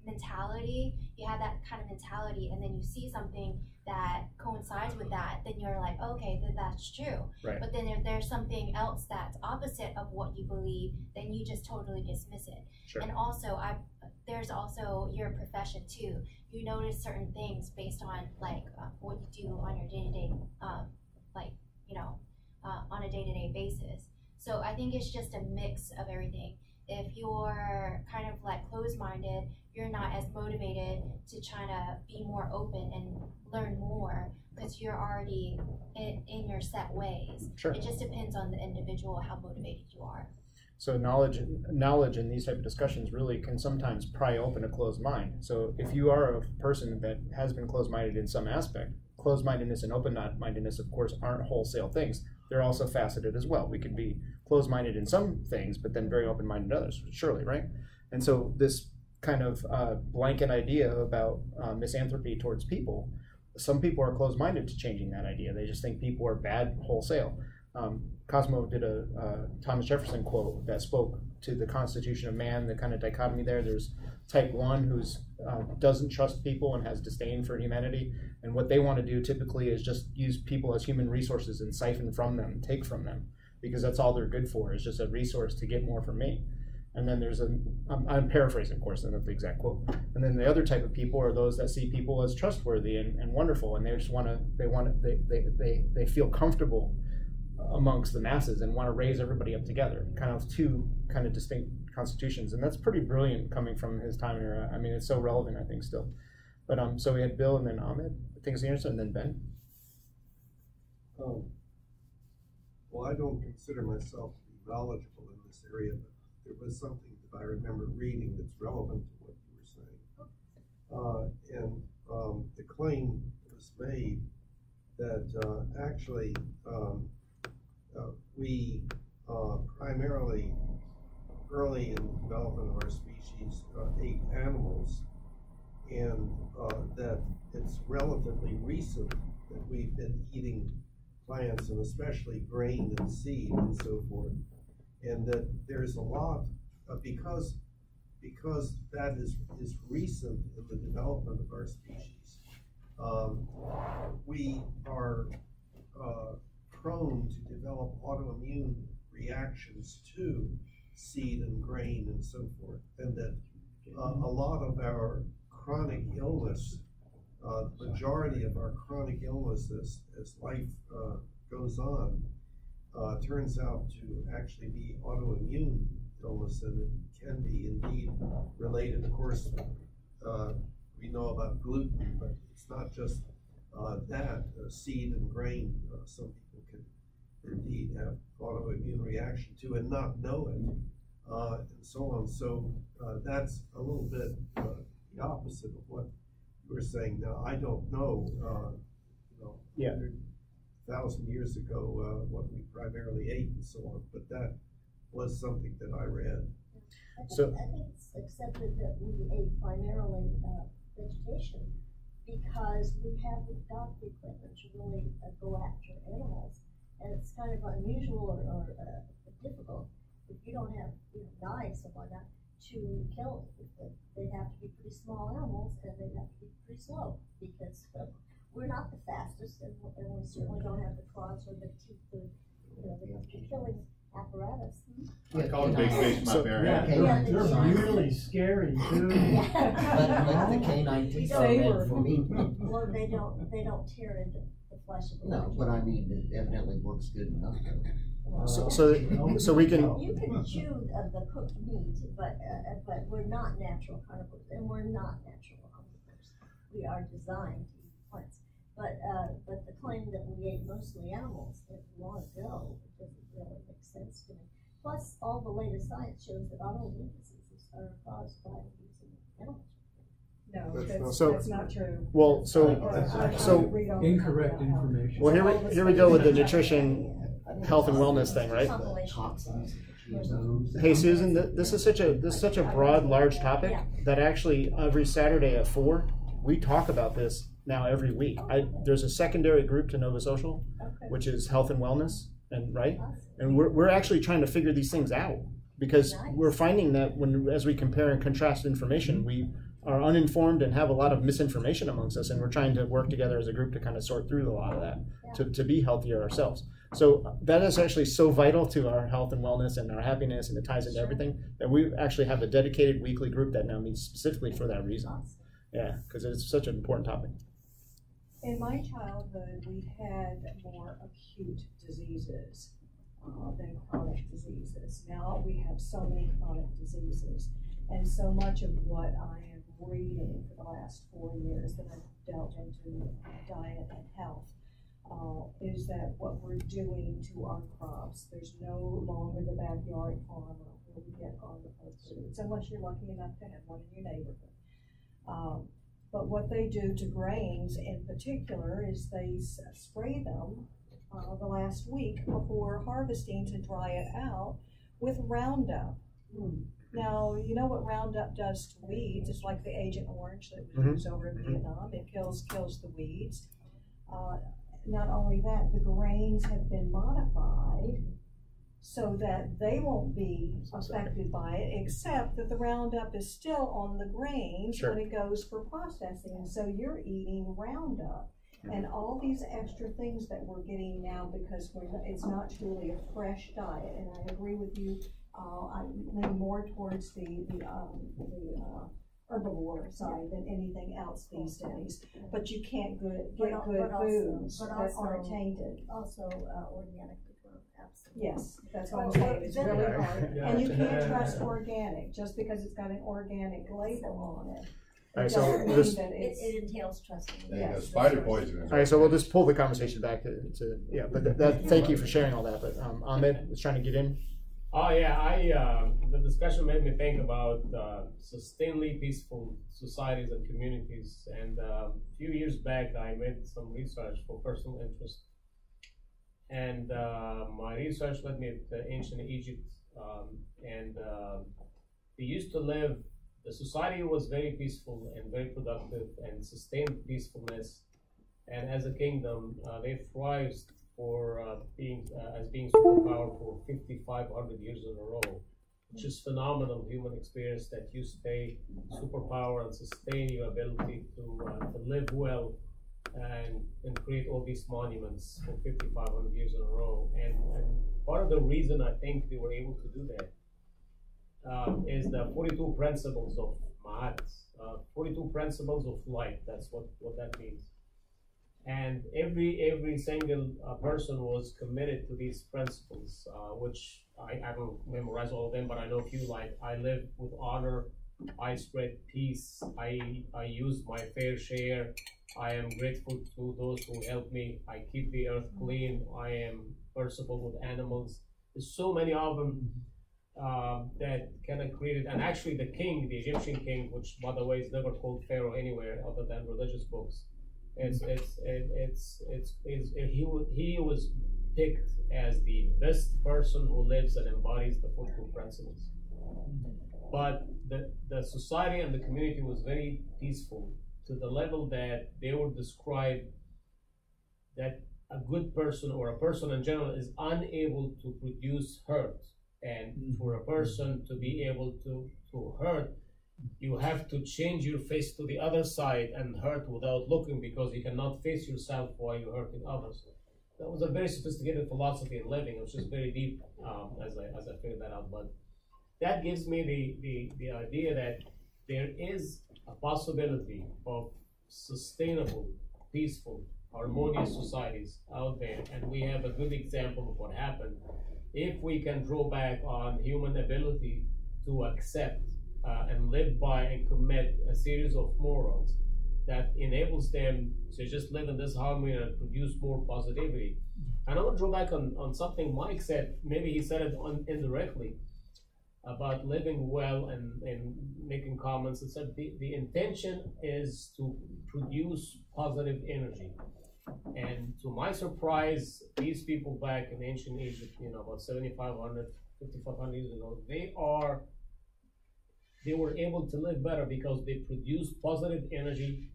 mentality, you have that kind of mentality, and then you see something that coincides with that, then you're like, okay, then that's true. Right. But then if there's something else that's opposite of what you believe, then you just totally dismiss it. Sure. And also, there's also your profession too. You notice certain things based on like what you do on your day-to-day, on a day-to-day basis. So I think it's just a mix of everything. If you're kind of like closed-minded, you're not as motivated to try to be more open and learn more because you're already in your set ways. Sure. It just depends on the individual how motivated you are. So knowledge in these type of discussions really can sometimes pry open a closed mind. So if you are a person that has been closed-minded in some aspect, closed-mindedness and open-mindedness, of course, aren't wholesale things. They're also faceted as well. We could be closed-minded in some things, but then very open-minded in others, surely, right? And so this kind of blanket idea about misanthropy towards people, some people are closed-minded to changing that idea. They just think people are bad wholesale. Cosmo did a Thomas Jefferson quote that spoke to the constitution of man, the kind of dichotomy there. There's type 1 who's doesn't trust people and has disdain for humanity, and what they want to do typically is just use people as human resources and siphon from them, take from them, because that's all they're good for, is just a resource to get more from me. And then there's I'm paraphrasing, of course, and not the exact quote. And then the other type of people are those that see people as trustworthy and wonderful, and they just they feel comfortable amongst the masses and want to raise everybody up together. Kind of two kind of distinct constitutions, and that's pretty brilliant coming from his time era. I mean, it's so relevant, I think, still. But so we had Bill and then Ahmed, I think it's the answer, and then Ben. Well, I don't consider myself to be knowledgeable in this area, but there was something that I remember reading that's relevant to what you were saying. The claim was made that actually we primarily, early in the development of our species, ate animals, and that it's relatively recent that we've been eating plants, and especially grain and seed and so forth, and that there's a lot because that is recent in the development of our species. We are prone to develop autoimmune reactions to seed and grain and so forth, and that a lot of our chronic illness, the majority of our chronic illnesses as life goes on, turns out to actually be autoimmune illness, and it can be indeed related. Of course, we know about gluten, but it's not just that. Seed and grain, some people can indeed have autoimmune reaction to and not know it, and so on. So that's a little bit the opposite of what you were saying. Now, I don't know, 100,000 years ago, what we primarily ate and so on, but that was something that I read. I think it's accepted that we ate primarily vegetation because we haven't got the equipment to really go after animals, and it's kind of unusual or difficult if you don't have knives and whatnot to kill them. They have to be pretty small animals, and they have to be pretty slippery slope because we're not the fastest, and we certainly don't have the claws or the teeth, the killing apparatus. I call it big fish my bare hand. They're really scary too. But the canine teeth are meant for meat. Well, they don't tear into the flesh of the No, but I mean, it evidently works good enough. So we can. You can chew the cooked meat, but we're not natural carnivores, and we're not natural omnivores. We are designed to eat plants. But the claim that we ate mostly animals long ago doesn't really make sense to me. Plus, all the latest science shows that autoimmune diseases are caused by using animals. No, that's not true. Well, so incorrect information. Well, here we go with the nutrition, health, and wellness thing, right? Hey, Susan, this is such a broad, large topic that actually every Saturday at 4 we talk about this now every week. There's a secondary group to Nova.Social, which is health and wellness, and we're actually trying to figure these things out because we're finding that as we compare and contrast information, we are uninformed and have a lot of misinformation amongst us, and we're trying to work together as a group to kind of sort through a lot of that to be healthier ourselves. So that is actually so vital to our health and wellness and our happiness, and it ties into everything, that we actually have a dedicated weekly group that now meets specifically for that reason. Yeah, because it's such an important topic. In my childhood, we had more acute diseases than chronic diseases. Now we have so many chronic diseases, and so much of what I am reading for the last 4 years that I've delved into diet and health is that what we're doing to our crops, there's no longer the backyard farmer where we get our foods, unless you're lucky enough to have one in your neighborhood. But what they do to grains in particular is they spray them the last week before harvesting to dry it out with Roundup. Now, you know what Roundup does to weeds. It's like the Agent Orange that we use over in Vietnam. It kills the weeds. Not only that, the grains have been modified so that they won't be affected by it, except that the Roundup is still on the grains when it goes for processing. And so you're eating Roundup and all these extra things that we're getting now because it's not truly a fresh diet. And I agree with you. I lean more towards the herbivore side than anything else these days. But you can't get good foods that aren't tainted. Also, organically grown, absolutely. Yes, that's what I'm saying. It's really hard. And you can't trust organic just because it's got an organic label on it. All right, so it entails trusting. Yes, spider poison. All right, so we'll just pull the conversation back to but thank you for sharing all that. But Ahmed was trying to get in. Oh yeah, the discussion made me think about sustainably peaceful societies and communities. And a few years back, I made some research for personal interest, and my research led me to ancient Egypt. They used to live. The society was very peaceful and very productive and sustained peacefulness. And as a kingdom, they thrived for being superpower for 5,500 years in a row, which is phenomenal human experience that you stay superpower and sustain your ability to live well and create all these monuments for 5,500 years in a row. And part of the reason I think they were able to do that is the 42 principles of Ma'at, 42 principles of life. That's what that means. And every single person was committed to these principles, which I don't memorize all of them, but I know a few, like I live with honor, I spread peace, I use my fair share, I am grateful to those who help me, I keep the earth clean, I am merciful with animals. There's so many of them that kind of created, and actually the king, the Egyptian king, which by the way is never called Pharaoh anywhere other than religious books. He was picked as the best person who lives and embodies the 42 principles. But the society and the community was very peaceful to the level that they would describe that a good person or a person in general is unable to produce hurt. And for a person to be able to hurt, you have to change your face to the other side and hurt without looking because you cannot face yourself while you're hurting others. That was a very sophisticated philosophy in living, which is very deep as I figured that out. But that gives me the idea that there is a possibility of sustainable, peaceful, harmonious societies out there, and we have a good example of what happened. If we can draw back on human ability to accept and live by and commit a series of morals that enables them to just live in this harmony and produce more positivity. And I want to draw back on something Mike said, maybe he said it indirectly, about living well and making comments. It said the intention is to produce positive energy. And to my surprise, these people back in ancient Egypt, about 7,500, 5,500 years ago, they were able to live better because they produced positive energy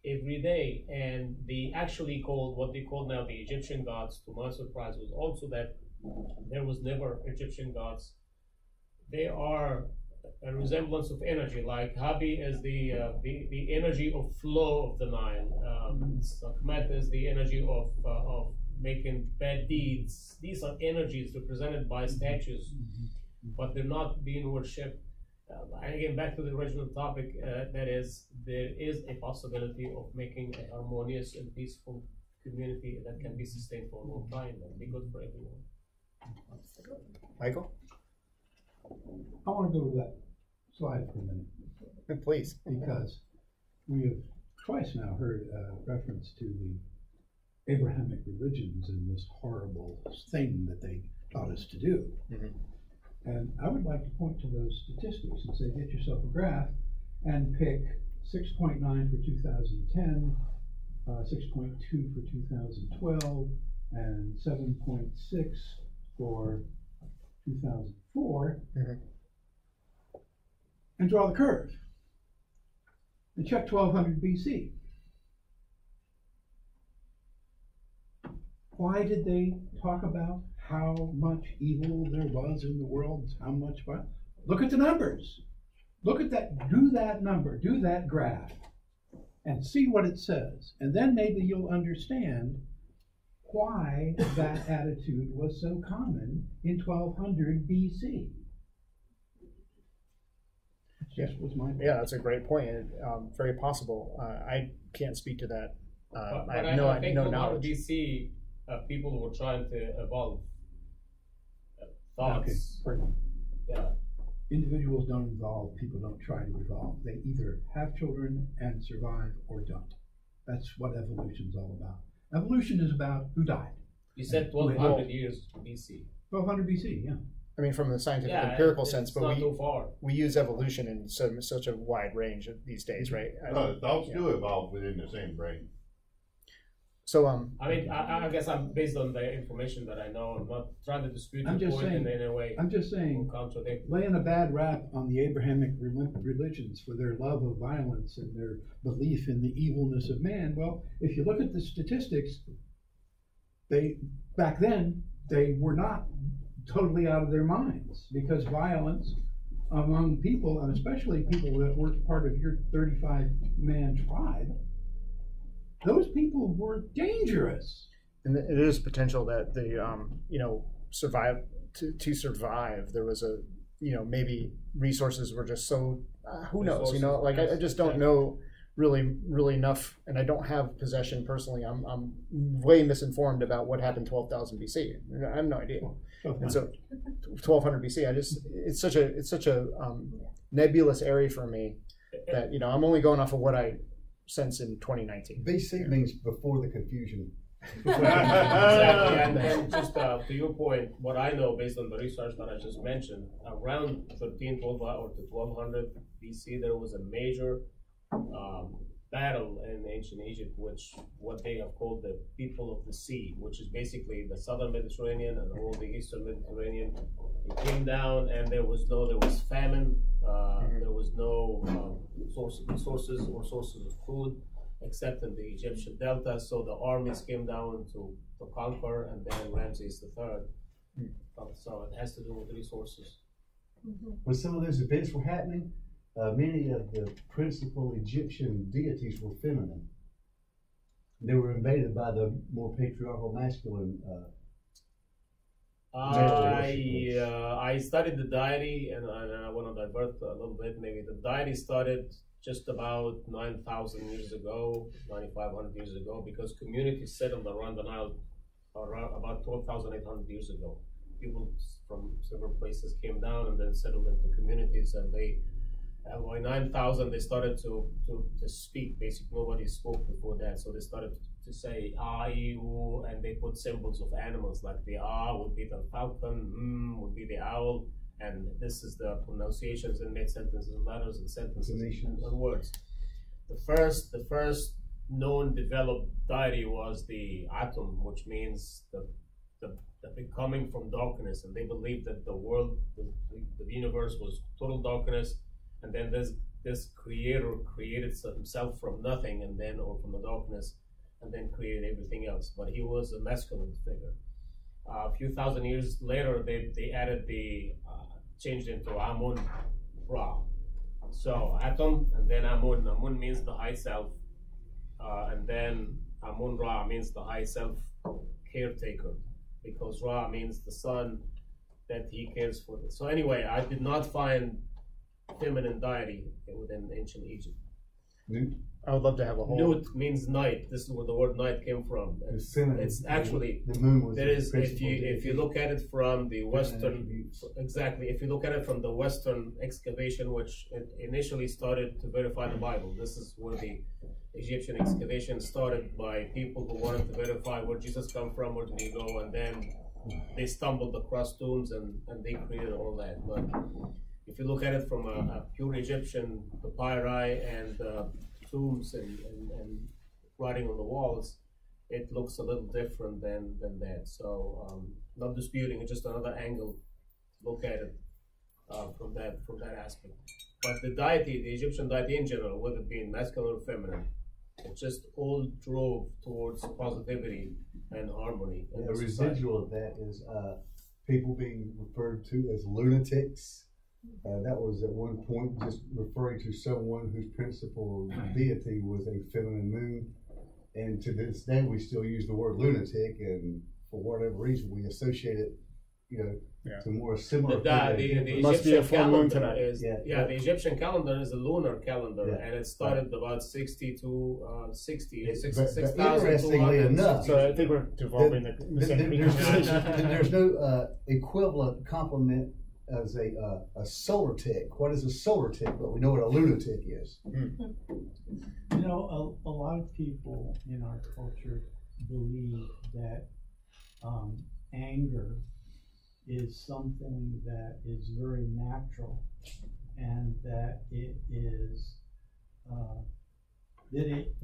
every day. And they actually called what they call now the Egyptian gods, to my surprise, was also that there was never Egyptian gods. They are a resemblance of energy, like Habi is the energy of flow of the Nile. Sakmet is the energy of making bad deeds. These are energies represented by statues, but they're not being worshipped. And again, back to the original topic, that is, there is a possibility of making a harmonious and peaceful community that can be sustained for a long time and be good for everyone. Michael? I want to go to that slide for a minute. Please. Because we have twice now heard a reference to the Abrahamic religions and this horrible thing that they taught us to do. And I would like to point to those statistics and say, get yourself a graph and pick 6.9 for 2010, 6.2 for 2012, and 7.6 for 2004, and draw the curve. And check 1200 BC. Why did they talk about how much evil there was in the world? How much what? Look at the numbers. Look at that, do that number, do that graph, and see what it says. And then maybe you'll understand why that attitude was so common in 1200 BC. Yeah, that's a great point. Very possible. I can't speak to that. But I have no think knowledge. BC, people were trying to evolve thoughts. Okay. Yeah. Individuals don't evolve, people don't try to evolve. They either have children and survive or don't. That's what evolution's all about. Evolution is about who died. You said 1200 years BC. 1200 BC, yeah. I mean, from the scientific empirical sense, but we use evolution in such a wide range these days, right? Thoughts do evolve within the same brain. So, I mean, I guess I'm based on the information that I know. I'm not trying to dispute your point in any way. I'm just saying, laying a bad rap on the Abrahamic religions for their love of violence and their belief in the evilness of man. Well, if you look at the statistics, back then they were not totally out of their minds, because violence among people, and especially people that were part of your 35-man tribe, those people were dangerous. And it is potential that they, survive to survive. There was maybe resources were just so, who knows, I just don't know really enough, and I don't have possession personally. I'm way misinformed about what happened 12,000 BC. I have no idea. And so 1200 BC, it's such a nebulous area for me that, I'm only going off of what I sense in 2019. BC means before the confusion. Exactly, and just to your point, what I know based on the research that I just mentioned, around 1312 or to 1200 BC, there was a major battle in ancient Egypt, which what they have called the people of the sea, which is basically the southern Mediterranean and all the eastern Mediterranean. It came down, and there was famine. There was no sources of food except in the Egyptian delta. So the armies came down to conquer, and then Ramses III. So it has to do with resources. When some of those events were happening, many of the principal Egyptian deities were feminine. They were invaded by the more patriarchal masculine. I studied the deity, and I want to divert a little bit. Maybe the deity started just about 9,000 years ago, 9,500 years ago, because communities settled around the Nile around about 12,800 years ago. People from several places came down and then settled into communities, and they, by 9,000, they started to speak. Basically, nobody spoke before that, so they started to say ah, you, and they put symbols of animals, like the ah would be the falcon, would be the owl, and this is the pronunciations, and made sentences and letters and sentences and words. The first known developed deity was the atom, which means the becoming from darkness, and they believed that the world, the universe was total darkness, and then this creator created himself from nothing, and then, or from the darkness, and then created everything else. But he was a masculine figure. A few thousand years later, they added changed into Amun Ra. So Atom, and then Amun. Amun means the high self, and then Amun Ra means the high self caretaker, because Ra means the sun that he cares for. So anyway, I did not find feminine deity within ancient Egypt. I would love to have a whole. Nut means night. This is where the word night came from. It's actually the moon was there is if you look at it from the Western, exactly, if you look at it from the Western excavation, which initially started to verify the Bible. This is where the Egyptian excavation started, by people who wanted to verify where Jesus come from, where did he go, and then they stumbled across tombs and they created all that. But if you look at it from a pure Egyptian papyri and tombs and writing on the walls, it looks a little different than that. So not disputing, it's just another angle to look at it from that aspect. But the deity, the Egyptian deity in general, whether it be masculine or feminine, it just all drove towards positivity and harmony. A residual of that is people being referred to as lunatics. That was at one point just referring to someone whose principal deity was a feminine moon. And to this day, we still use the word lunatic, and for whatever reason, we associate it, to more similar. The Egyptian calendar is the Egyptian calendar is a lunar calendar, and it started about 6,000. Interestingly enough, so I think we're devolving the same conversation. There's no equivalent complement as a solar tick. What is a solar tick? But we know what a lunatic is. You know, a lot of people in our culture believe that anger is something that is very natural, and that it is that it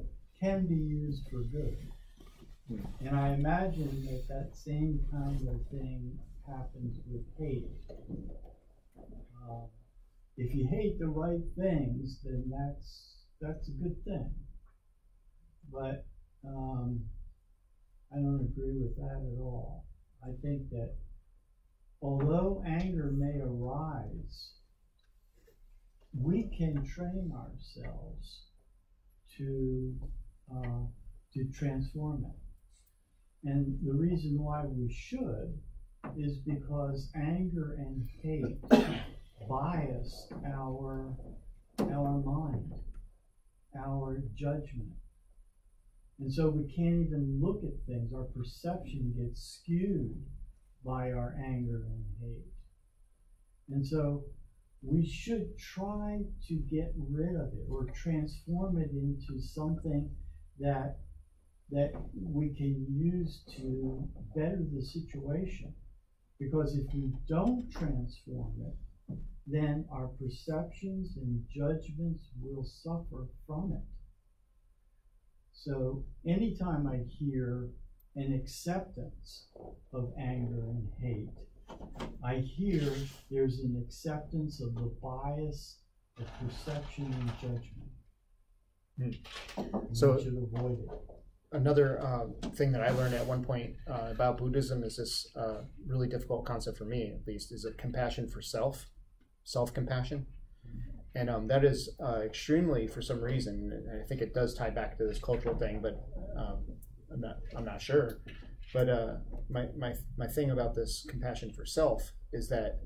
can be used for good. And I imagine that same kind of thing happens with hate. If you hate the right things, then that's a good thing. But I don't agree with that at all. I think that although anger may arise, we can train ourselves to transform it. And the reason why we should is because anger and hate bias our mind, our judgment. And so we can't even look at things. Our perception gets skewed by our anger and hate. And so we should try to get rid of it or transform it into something that we can use to better the situation. Because if we don't transform it, then our perceptions and judgments will suffer from it. So anytime I hear an acceptance of anger and hate, I hear there's an acceptance of the bias of perception and judgment. So we should avoid it. Another thing that I learned at one point about Buddhism is this really difficult concept for me, at least, is a compassion for self-compassion. And that is extremely, for some reason, and I think it does tie back to this cultural thing, but I'm not sure. But my thing about this compassion for self is that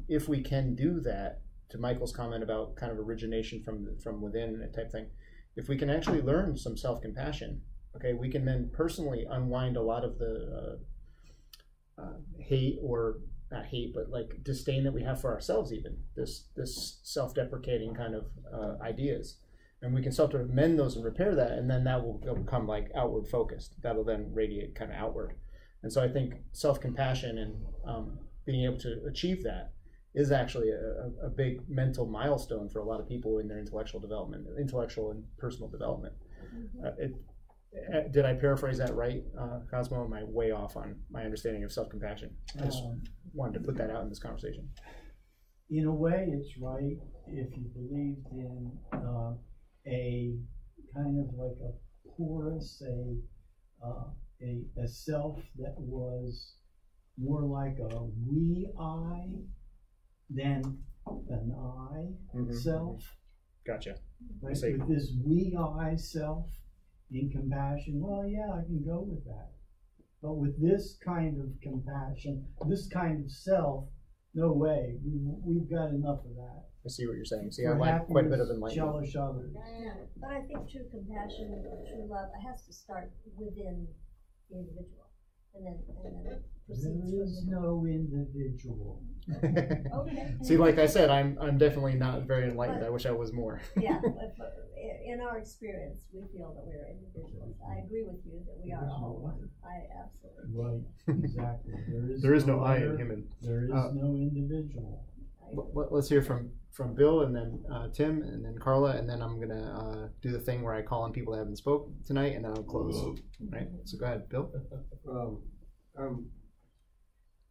if we can do that, to Michael's comment about kind of origination from within type thing, if we can actually learn some self-compassion, okay, we can then personally unwind a lot of the hate, or not hate, but like disdain that we have for ourselves, even this self-deprecating kind of ideas. And we can start to mend those and repair that, and then that will become like outward focused. That'll then radiate kind of outward. And so I think self-compassion and being able to achieve that is actually a big mental milestone for a lot of people in their intellectual and personal development. Did I paraphrase that right, Cosmo? Am I way off on my understanding of self-compassion? I just wanted to put that out in this conversation. In a way, it's right if you believed in a kind of like a porous, a self that was more like a we I than an I self. Gotcha. Right? With this we I self in compassion, well, yeah, I can go with that. But with this kind of compassion, this kind of self, no way. We've got enough of that. I see what you're saying. See, I like quite a bit of enlightenment. Cherish others. Yeah, but I think true compassion or true love, it has to start within the individual, and then proceeds. There is no individual. Okay. See, like I said, I'm definitely not very enlightened. I wish I was more. Yeah, but in our experience, we feel that we're individuals. I agree with you that we are all one. I absolutely. Right. Exactly. There is no I in human. There is no individual. Let's hear from Bill, and then Tim, and then Carla, and then I'm gonna do the thing where I call on people that haven't spoke tonight, and then I'll close. Right. So go ahead, Bill. I'm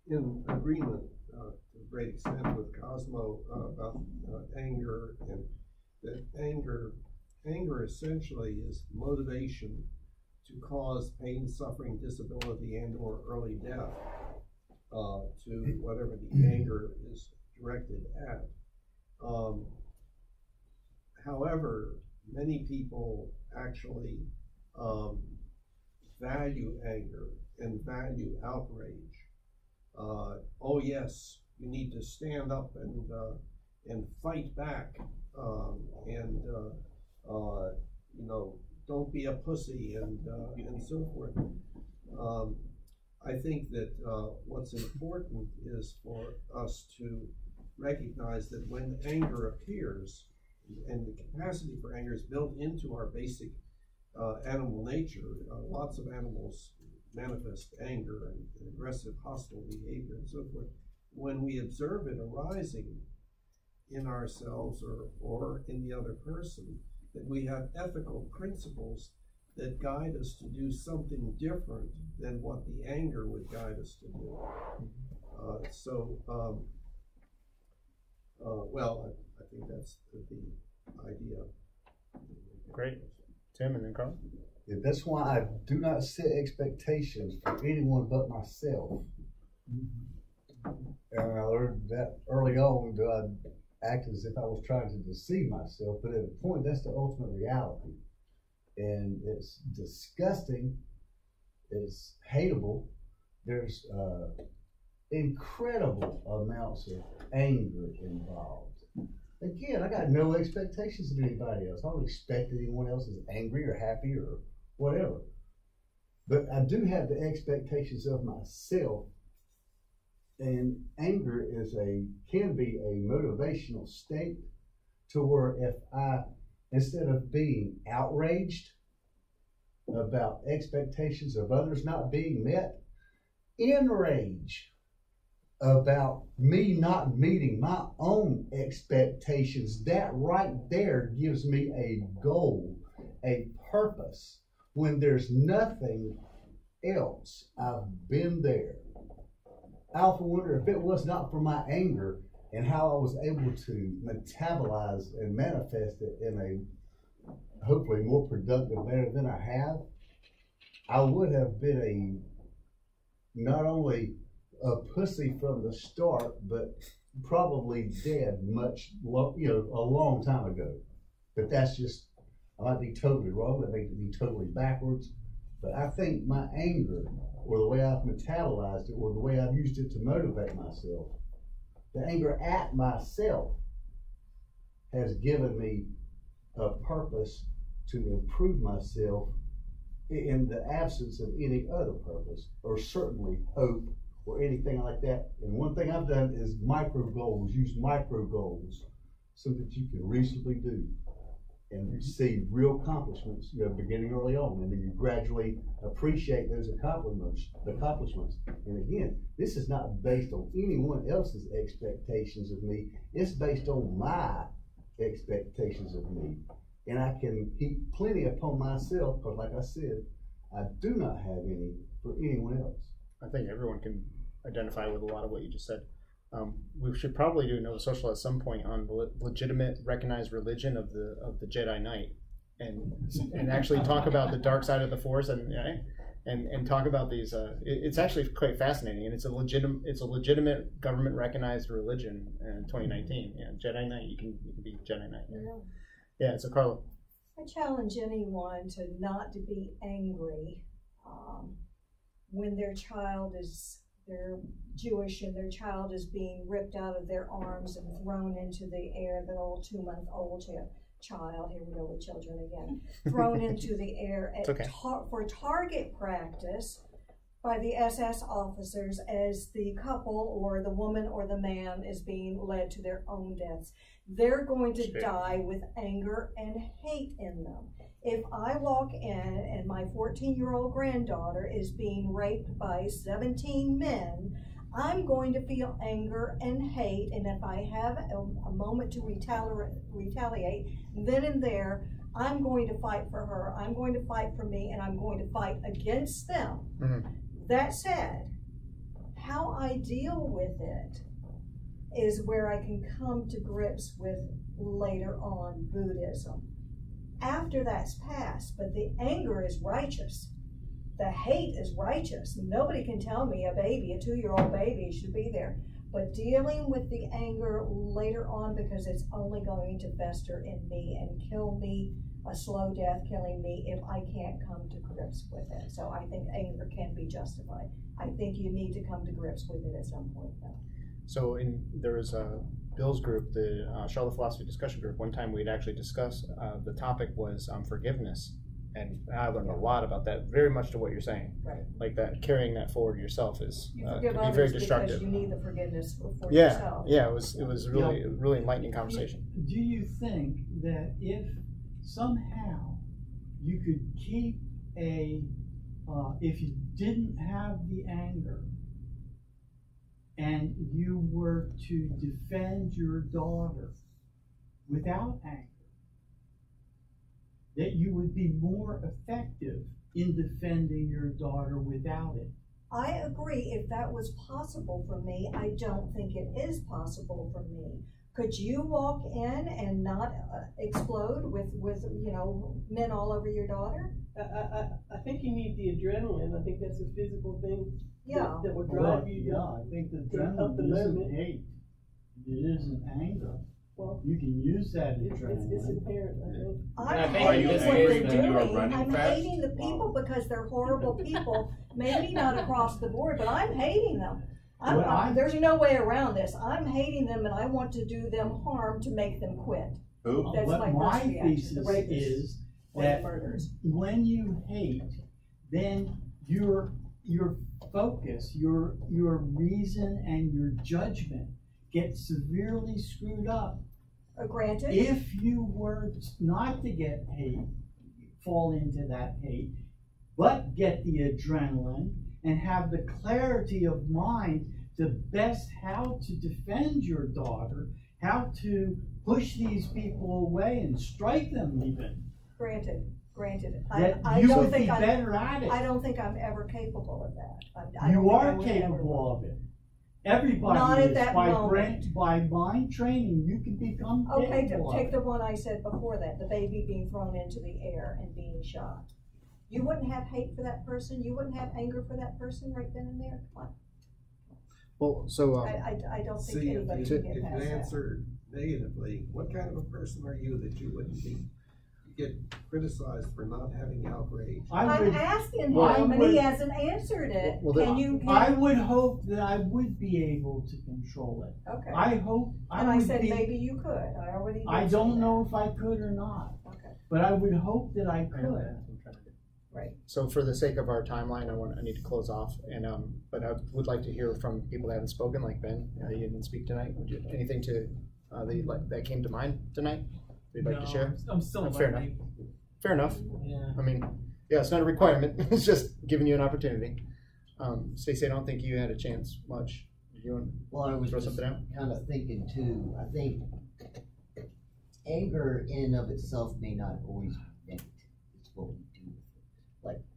in agreement to a great extent with Cosmo about anger, and that anger essentially is motivation to cause pain, suffering, disability, and/or early death to whatever the anger is directed at. However, many people actually value anger and value outrage. Oh yes, you need to stand up and fight back, and you know, don't be a pussy, and so forth. I think that what's important is for us to recognize that when anger appears, and the capacity for anger is built into our basic animal nature. Lots of animals manifest anger and aggressive, hostile behavior and so forth. When we observe it arising in ourselves or in the other person, that we have ethical principles that guide us to do something different than what the anger would guide us to do. Well, I think that's the idea. Great. Tim, and then Carl? Yeah, that's why I do not set expectations for anyone but myself. And I learned that early on, that I acted as if I was trying to deceive myself, but at a point, that's the ultimate reality. And it's disgusting, it's hateable. There's incredible amounts of anger involved. Again, I got no expectations of anybody else. I don't expect that anyone else is angry or happy or whatever. But I do have the expectations of myself. And anger can be a motivational state to where if I, instead of being outraged about expectations of others not being met, enraged about me not meeting my own expectations, that right there gives me a goal, a purpose. When there's nothing else, I've been there. I often wonder if it was not for my anger and how I was able to metabolize and manifest it in a hopefully more productive manner than I have, I would have been not only a pussy from the start, but probably dead a long time ago. But that's just, I might be totally wrong, I may be totally backwards, but I think my anger, or the way I've metabolized it, or the way I've used it to motivate myself, the anger at myself has given me a purpose to improve myself in the absence of any other purpose, or certainly hope, or anything like that. And one thing I've done is micro goals, use micro goals so that you can reasonably do and see real accomplishments, beginning early on, and then you gradually appreciate those accomplishments. And again, this is not based on anyone else's expectations of me. It's based on my expectations of me. And I can heap plenty upon myself, because like I said, I do not have any for anyone else. I think everyone can identify with a lot of what you just said. We should probably do Nova.Social at some point on the legitimate, recognized religion of the Jedi Knight, and actually talk about the dark side of the Force, and talk about these. It's actually quite fascinating, and it's a legitimate government recognized religion in 2019. Yeah, Jedi Knight. You can be Jedi Knight. Yeah. So Carla. I challenge anyone to not to be angry when they're Jewish and their child is being ripped out of their arms and thrown into the air, the old 2-month-old child, here we go with children again, thrown into the air for target practice by the SS officers as the couple or the woman or the man is being led to their own deaths. They're going to die with anger and hate in them. If I walk in and my 14-year-old granddaughter is being raped by 17 men, I'm going to feel anger and hate, and if I have a moment to retaliate, then and there, I'm going to fight for her, I'm going to fight for me, and I'm going to fight against them. Mm-hmm. That said, how I deal with it is where I can come to grips with later on Buddhism. After that's passed, but the anger is righteous. The hate is righteous. Nobody can tell me a 2-year-old baby should be there. But dealing with the anger later on, because it's only going to fester in me and kill me, a slow death killing me, if I can't come to grips with it. So I think anger can be justified. I think you need to come to grips with it at some point, though. So there was a Bill's group, the Charlotte Philosophy Discussion Group. One time we'd actually discussed, the topic was forgiveness. And I learned a lot about that, very much to what you're saying. Right. Like that, carrying that forward yourself is can be very destructive. Because you need the forgiveness for yourself. Yeah, it was really really enlightening conversation. Do you think that if somehow you could keep if you didn't have the anger and you were to defend your daughter without anger, that you would be more effective in defending your daughter without it? I agree. If that was possible for me, I don't think it is possible for me. Could you walk in and not explode with men all over your daughter? I think you need the adrenaline. I think that's a physical thing. Yeah. That will drive you. Yeah, I think the adrenaline isn't hate. It isn't anger. Well, you can use that adrenaline. It's inherent, I think. I'm hating what they're doing. I'm hating the people because they're horrible people. Maybe not across the board, but I'm hating them. There's no way around this. I'm hating them, and I want to do them harm to make them quit. That's my thesis is that when you hate, then your focus, your reason, and your judgment get severely screwed up. Granted. If you were not to get hate, fall into that hate, but get the adrenaline and have the clarity of mind to best how to defend your daughter, how to push these people away and strike them even. Granted. You would be better at it. I don't think I'm ever capable of that. You are capable of it. Everybody not is. At that moment. By mind training, you can become capable of it. Take the one I said before that, the baby being thrown into the air and being shot. You wouldn't have hate for that person? You wouldn't have anger for that person right then and there? Come on. Well, so I don't think See, anybody if can you, get if you past that. answer negatively, what kind of a person are you that you wouldn't be, get criticized for not having outrage? I'm asking him, I and would- he hasn't answered it. I would hope that I would be able to control it. Okay. I hope And I would said be- maybe you could. I already did I say don't that. know if I could or not. Okay. But I would hope that I could. Right. So for the sake of our timeline, I need to close off, and but I would like to hear from people that haven't spoken, like Ben. You didn't speak tonight. Would you anything to that came to mind tonight that you'd like to share? I'm still fair enough. learning. Fair enough. Yeah. I mean, yeah, it's not a requirement. It's just giving you an opportunity. Stacey, I don't think you had a chance much. Did you want Well, I was throw just something out? kind of thinking too. I think anger in and of itself may not always be negative. It's what we do with it.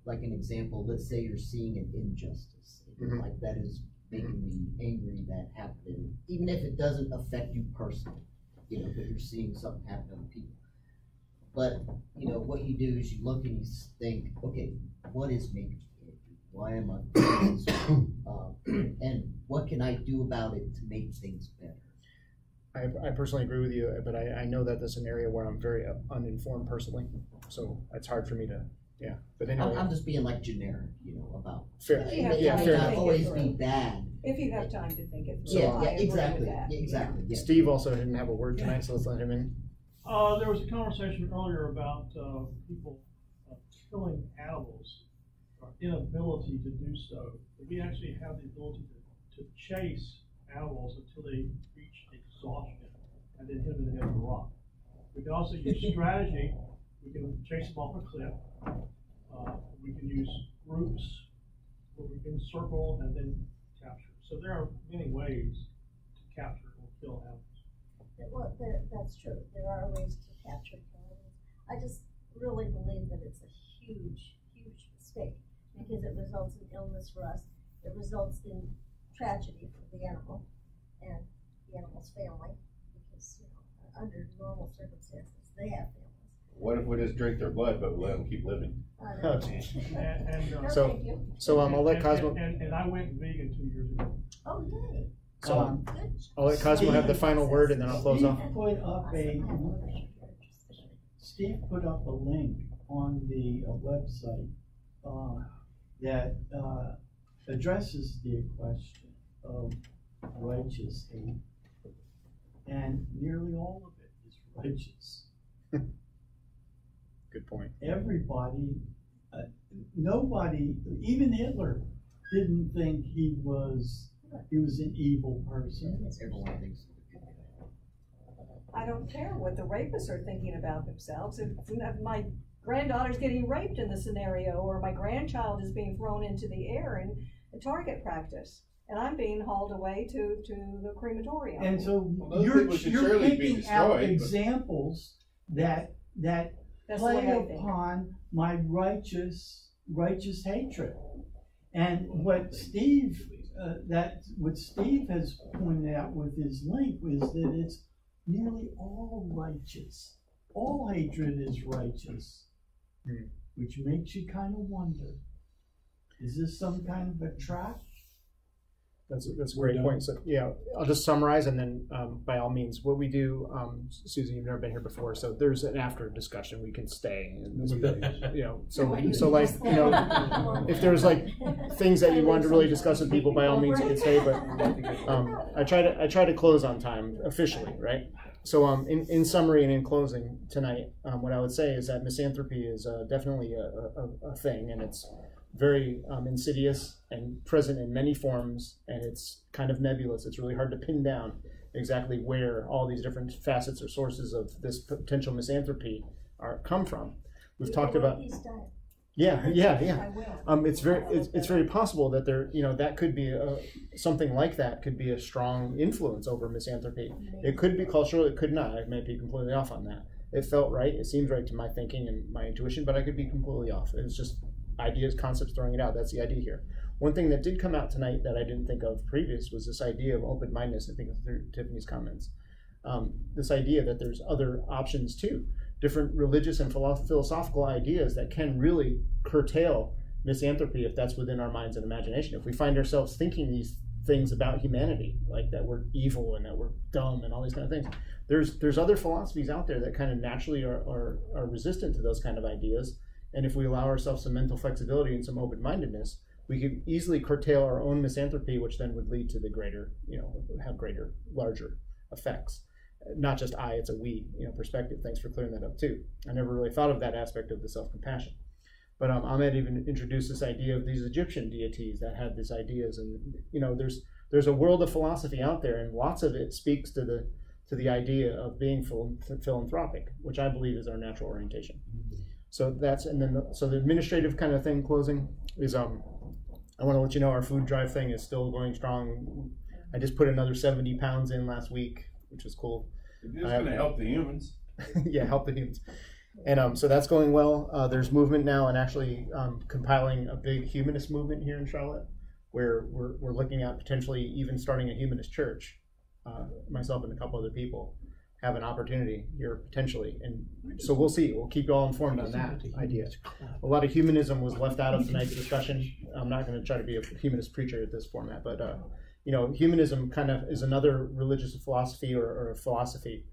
Like an example, let's say you're seeing an injustice. Mhm. Like that is making me angry that happened, even if it doesn't affect you personally, but you're seeing something happen to other people. But, what you do is you look and you think, okay, what is making me angry? Why am I feeling this way? And what can I do about it to make things better? I personally agree with you, but I know that this is an area where I'm very uninformed personally, so it's hard for me to, yeah. But anyway, I'm just being like generic, about. Fair. It may not always be bad. If you have time to think it through. Yeah, I agree with exactly. that. Yeah, exactly. Yeah. Steve also didn't have a word tonight, so let's let him in. There was a conversation earlier about people killing animals, or inability to do so. We actually have the ability to chase animals until they reach exhaustion and then hit them in the head with a rock. We can also use strategy. We can chase them off a cliff. We can use groups where we can circle and then capture. So there are many ways to capture or kill animals. Well, that's true. There are ways to capture animals. I just really believe that it's a huge, huge mistake because it results in illness for us. It results in tragedy for the animal and the animal's family because, under normal circumstances, they have families. What if we just drink their blood, but we let them keep living? I'll let Cosmo. And I went vegan 2 years ago. Oh, yay. So I'll let Cosmo have the final word, and then I'll close off. Steve put up a link on the website that addresses the question of righteous hate, and nearly all of it is righteous. Good point. Everybody, nobody, even Hitler, didn't think he was an evil person. Everyone thinks. I don't care what the rapists are thinking about themselves. If my granddaughter's getting raped in the scenario, or my grandchild is being thrown into the air in a target practice, and I'm being hauled away to the crematorium. And so you're picking out examples that That's play the way I think. upon my righteous hatred. And what Steve has pointed out with his link is that it's nearly all righteous. All hatred is righteous, which makes you kind of wonder: is this some kind of a trap? That's a great point. So yeah, I'll just summarize, and then by all means, what we do, Susan, you've never been here before, so there's an after discussion. We can stay, and so like if there's like things that you wanted to really discuss with people, by all means, you can stay. But I try to close on time officially, right? So in summary and in closing tonight, what I would say is that misanthropy is definitely a thing, and it's very insidious and present in many forms, and it's kind of nebulous. It's really hard to pin down exactly where all these different facets or sources of this potential misanthropy come from. We've talked about it's very possible that there that could be something like that could be a strong influence over misanthropy. It could be cultural, it could not. I may be completely off on that. It felt right, it seemed right to my thinking and my intuition, but I could be completely off. It's just ideas, concepts, throwing it out. That's the idea here. One thing that did come out tonight that I didn't think of previous was this idea of open-mindedness. I think through Tiffany's comments, this idea that there's other options too, different religious and philosophical ideas that can really curtail misanthropy if that's within our minds and imagination. If we find ourselves thinking these things about humanity, like that we're evil and that we're dumb and all these kind of things. There's other philosophies out there that kind of naturally are resistant to those kind of ideas. And if we allow ourselves some mental flexibility and some open-mindedness, we could easily curtail our own misanthropy, which then would lead to the greater, have greater, larger effects. Not just I, it's a we, perspective. Thanks for clearing that up too. I never really thought of that aspect of the self-compassion. But Ahmed even introduced this idea of these Egyptian deities that had these ideas, and there's a world of philosophy out there, and lots of it speaks to the idea of being philanthropic, which I believe is our natural orientation. So so the administrative kind of thing closing is I want to let you know our food drive thing is still going strong. I just put another 70 pounds in last week, which was cool. It's going to help the humans. Yeah, help the humans. And so that's going well. There's movement now, and actually compiling a big humanist movement here in Charlotte, where we're looking at potentially even starting a humanist church. Myself and a couple other people have an opportunity here potentially, and so we'll see. We'll keep you all informed on that idea. A lot of humanism was left out of tonight's discussion. I'm not going to try to be a humanist preacher at this format, but humanism kind of is another religious philosophy or a philosophy.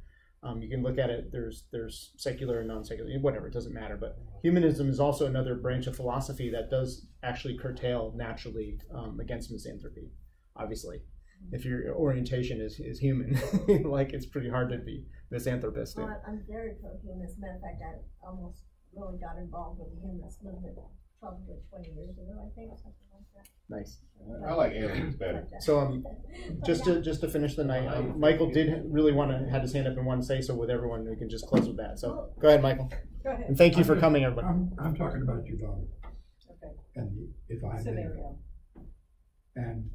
You can look at it, there's secular and non-secular, whatever, it doesn't matter. But humanism is also another branch of philosophy that does actually curtail naturally against misanthropy, obviously. If your orientation is human, like it's pretty hard to be misanthropist. Well, I'm very pro-humanist. Matter of fact, I almost really got involved with the humanist movement probably 20 years ago, I think, something like that. Nice. I like aliens better. So just to finish the night, Michael did really had his hand up and wanted to say so with everyone. We can just close with that. So go ahead, Michael. Go ahead. And thank you for coming, everybody. I'm talking about your daughter. Okay. And if I may. Scenario. And